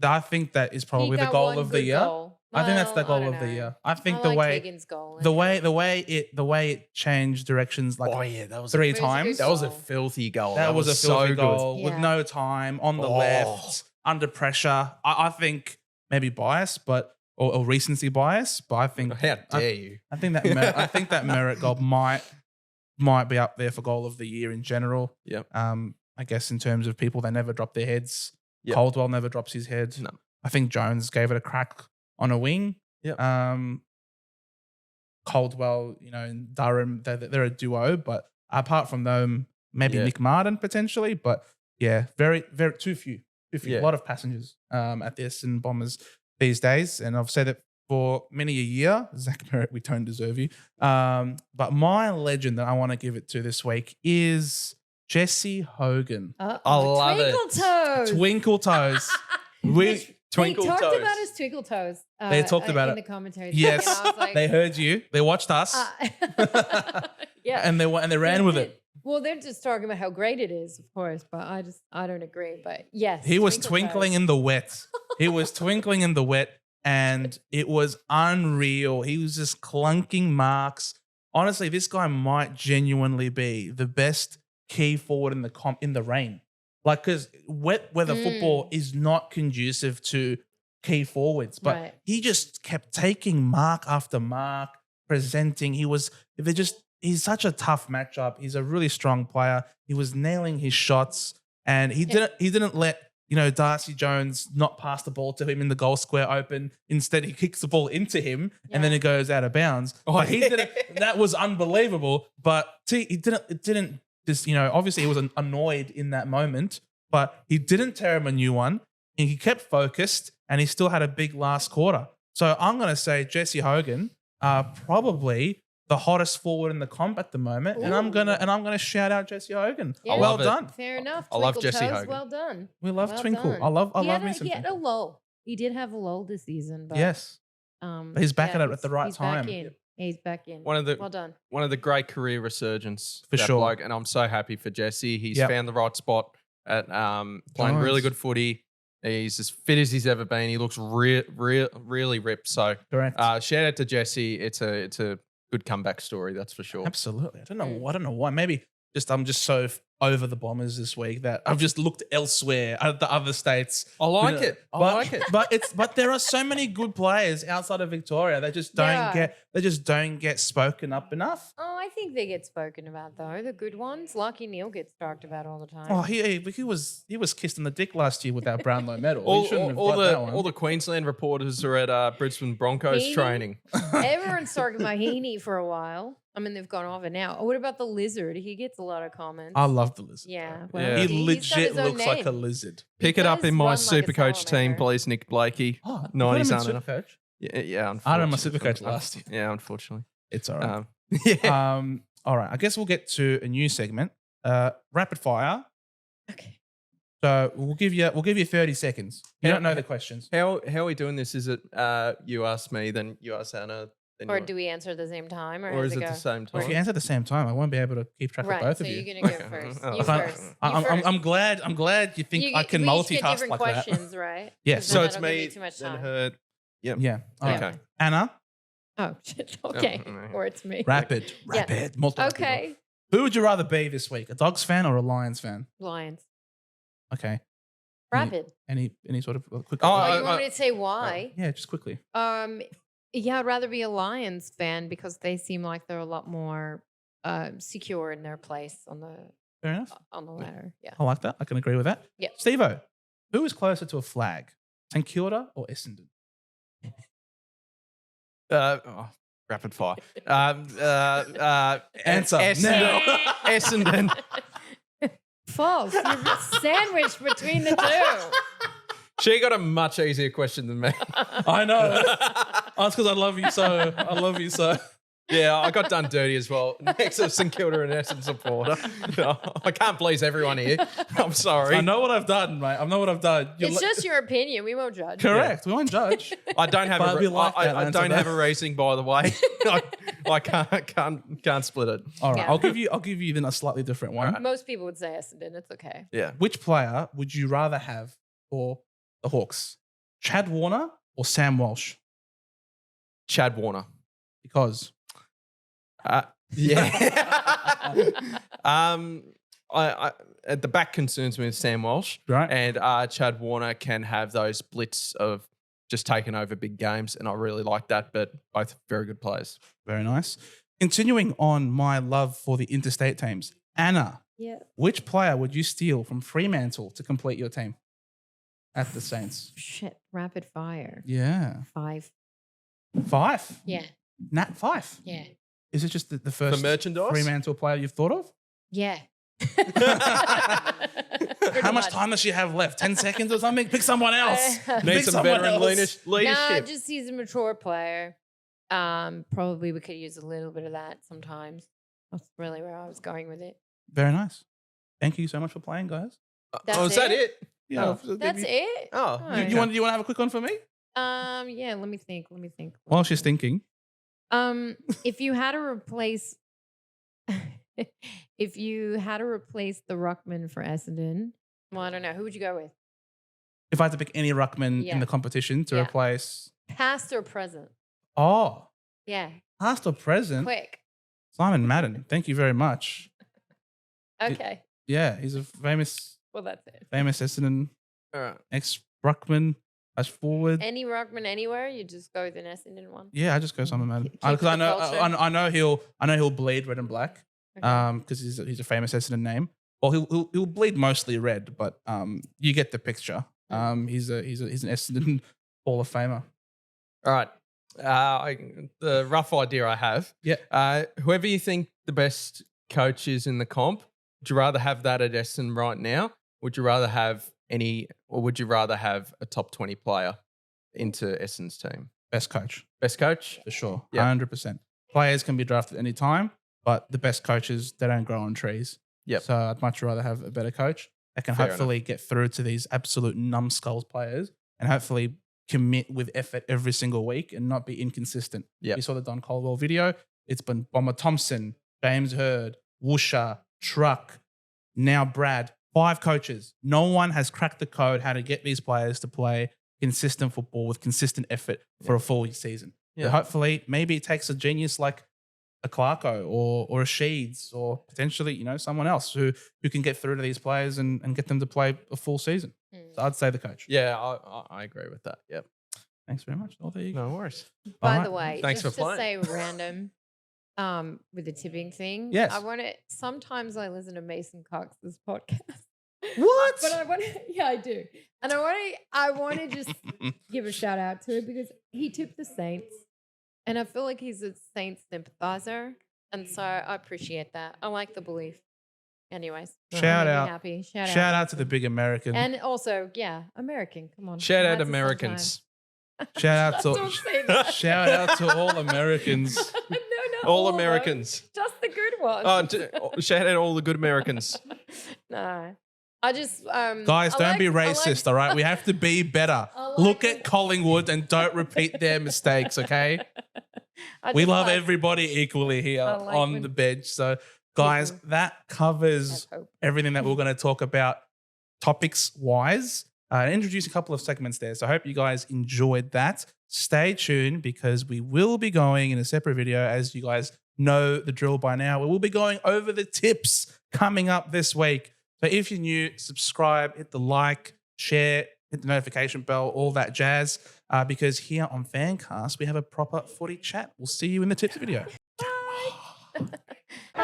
I think that is probably the goal of the year. I think that's the goal of the year. I think the way Higgins' goal. the way it changed directions like that was 3 a times. that was a filthy goal. That was a filthy goal with Yeah. no time on the left, under pressure. I think maybe bias, or recency bias, but I think How dare you? I think that Merritt goal might be up there for goal of the year in general. Yep. I guess in terms of people that never drop their heads. Yep. Caldwell never drops his head. No. I think Jones gave it a crack on a wing. Yep. Caldwell, and Durham, they're a duo, but apart from them, maybe Nick Martin potentially. But yeah, very, very too few. A lot of passengers at the Essendon Bombers these days. And I've said it for many a year. Zach Merritt, we don't deserve you. But my legend that I want to give it to this week is Jesse Hogan. I love it. Twinkle toes. Twinkle toes. Twinkle they talked toes. about his twinkle toes. They talked about in it. the commentary. Yes. And I was like, They heard you. They watched us. yeah. And they ran with it. Well, they're just talking about how great it is, of course, but I don't agree. But yes, He was twinkle twinkling toes. in the wet. He was twinkling in the wet, and it was unreal. He was just clunking marks. Honestly, this guy might genuinely be the best key forward in the rain. Like, because wet weather football is not conducive to key forwards, but he just kept taking mark after mark, presenting. He's such a tough matchup. He's a really strong player. He was nailing his shots, and he didn't let Darcy Jones not pass the ball to him in the goal square open. Instead, he kicks the ball into him, and then it goes out of bounds. But he didn't. That was unbelievable. But he didn't. It didn't just obviously he was annoyed in that moment, but he didn't tear him a new one. And he kept focused, and he still had a big last quarter. So I'm going to say Jesse Hogan, probably the hottest forward in the comp at the moment, and I'm gonna shout out Jesse Hogan. Yeah. Well done. Fair enough. I love Twinkle Jesse toes, Hogan. Well done. We love Well Twinkle. done. I love He me had some a Twinkle. lull. He did have a lull this season, but Yes, but he's back at it at the right he's time. Back in. He's back in. One of well done. the great career resurgence For that sure. bloke, and I'm so happy for Jesse. He's Yep. found the right spot at playing really good footy. He's as fit as he's ever been. He looks really ripped. So Correct. shout out to Jesse. It's a good comeback story, that's for sure. Absolutely. I don't know why. Maybe I'm just so over the Bombers this week that I've just looked elsewhere at the other states. I like it. I like it. But there are so many good players outside of Victoria. They just don't get spoken up enough. Oh, I think they get spoken about though. The good ones. Lucky Neil gets talked about all the time. Oh, he was kissed in the dick last year with that Brownlow medal. He shouldn't have got that one. all the Queensland reporters are at Brisbane Broncos Heaney? training. Everyone's talking about Heaney for a while. I mean, they've gone off it now. What about the lizard? He gets a lot of comments. I love the lizard. Yeah. Well, Yeah. He he's got his legit own looks like a name. lizard. Pick it up does in my run like a Supercoach team, salamander. please, Nick Blakey. Oh, 90s you aren't enough. Supercoach. Yeah, I don't know my unfortunately. Supercoach last year. Yeah, unfortunately. It's all right. Yeah. All right. I guess we'll get to a new segment. Rapid fire. Okay. So we'll give you 30 seconds. You don't know the questions. How are we doing this? Is it you ask me, then you ask Anna, then Or you do we answer at the same time, or or does is it go? the same If time? you answer at the same time, I won't be able to keep track Right. of both So of you. you're gonna go Okay. first. Oh. You I can't- first. I'm glad you think I can we each get multitask different like questions, right? Yes. 'Cause So then it's that'll give me, you too much then time. her. that. Yeah. All right. Okay. Anna, Oh shit. Okay. Yeah. Or it's me. rapid. Multiple. Okay. Who would you rather be this week? A Dogs fan or a Lions fan? Lions. Okay. Rapid. Any sort of quick? Oh, you want me to say why? Yeah, just quickly. Yeah, I'd rather be a Lions fan because they seem like they're a lot more secure in their place on Fair enough. the ladder. Yeah. I like that. I can agree with that. Yeah. Steveo, who is closer to a flag? St Kilda or Essendon? Rapid fire. Answer. Essendon. Essendon. False. You're sandwiched between the two. She got a much easier question than me. I know. That's because I love you so. I love you so. Yeah, I got done dirty as well. Next to St Kilda and Essendon supporter. I can't please everyone here. I'm sorry. I know what I've done, mate. I know what I've done. It's just your opinion. We won't judge. correct. We won't judge. I don't have But a we like that I answer, don't though. have a reasoning, by the way. I can't split it. All right. Yeah. I'll give you then a slightly different one. Most people would say Essendon. It's okay. Yeah. Which player would you rather have for the Hawks? Chad Warner or Sam Walsh? Chad Warner. Because Yeah. I at the back concerns me with Sam Walsh, right. and Chad Warner can have those blitz of just taking over big games, and I really like that. But both very good players. Very nice. Continuing on my love for the interstate teams, Anna, Yeah. which player would you steal from Fremantle to complete your team at the Saints? Shit. Rapid fire. Yeah. 5. Fife. Yeah. Nat Fife. Yeah. Is it just the first merchandise? Fremantle player you've thought of? Yeah. How much time does she have left? 10 seconds or something? Pick someone else. Need Pick some someone veteran else. No, leadership. just he's a mature player. Probably we could use a little bit of that sometimes. That's really where I was going with it. Very nice. thank you so much for playing, guys. That's is that it? it? Yeah. That's it. Oh, Oh. You want to have a quick one for me? Yeah. Let me think. While she's thinking. If you had to replace, if you had to replace the ruckman for Essendon, well, I don't know. Who would you go with? If I had to pick any ruckman Yeah. in the competition to Yeah. replace. Past or present? Oh, Yeah. past or present? Quick. Simon Madden. Thank you very much. Okay. Yeah, he's a famous Well, that's it. Essendon all right. ex-ruckman as forward. Any ruckman anywhere, you just go with an Essendon one. Yeah, I just go Simon Madden Keep because the I know culture. I know he'll bleed red and black Okay. because he's a famous Essendon name. Well, he'll bleed mostly red, but you get the picture. He's an Essendon Hall of Famer. All right. The rough idea I have. Yeah. Whoever you think the best coach is in the comp, would you rather have that at Essendon right now? Would you rather have would you rather have a top 20 player into Essendon's team? Best coach. Best coach? For sure. Yeah. 100%. Players can be drafted any time, but the best coaches, they don't grow on trees. Yep. So I'd much rather have a better coach that can Fair hopefully get through to these absolute numbskulls players and hopefully commit with effort every single week and not be inconsistent. Yep. You saw the Don Caldwell video. It's been Bomber Thompson, James Hurd, Woosha, Truck, now Brad. 5 coaches. No one has cracked the code how to get these players to play consistent football with consistent effort for a full season. Yeah. So hopefully, maybe it takes a genius like a Clarko or a Sheeds or potentially, someone else who can get through to these players and get them to play a full season. So I'd say the coach. Yeah, I agree with that. Yep. Thanks very much. Oh, there you go. No worries. By All the right. way, Thanks just for to playing. say random, with the tipping thing. Yes. I want to. Sometimes I listen to Mason Cox's podcast. What? But I want to. Yeah, I do, and I want to just give a shout out to it because he tipped the Saints, and I feel like he's a Saints sympathizer, and so I appreciate that. I like the belief. Anyways, Shout made me out. happy. Shout out to the big American. And also, yeah, American. Come on. Shout I out had to Americans. Shout out Don't to say that. shout out to all Americans. No, not All of them. Americans. Just the good ones. Shout out all the good Americans. No. I just Guys, I don't like- be I like- racist, all right? We have to be better. I like Look it. at Collingwood and don't repeat their mistakes, okay? I We just love like- everybody equally here I like on when the bench. So, guys, people that covers have hope. everything that we're going to talk about topics-wise. Introduce a couple of segments there. So I hope you guys enjoyed that. Stay tuned because we will be going in a separate video, as you guys know the drill by now. We will be going over the tips coming up this week. So if you're new, subscribe, hit the like, share, hit the notification bell, all that jazz. Because here on FanCast, we have a proper footy chat. We'll see you in the tips video. Bye.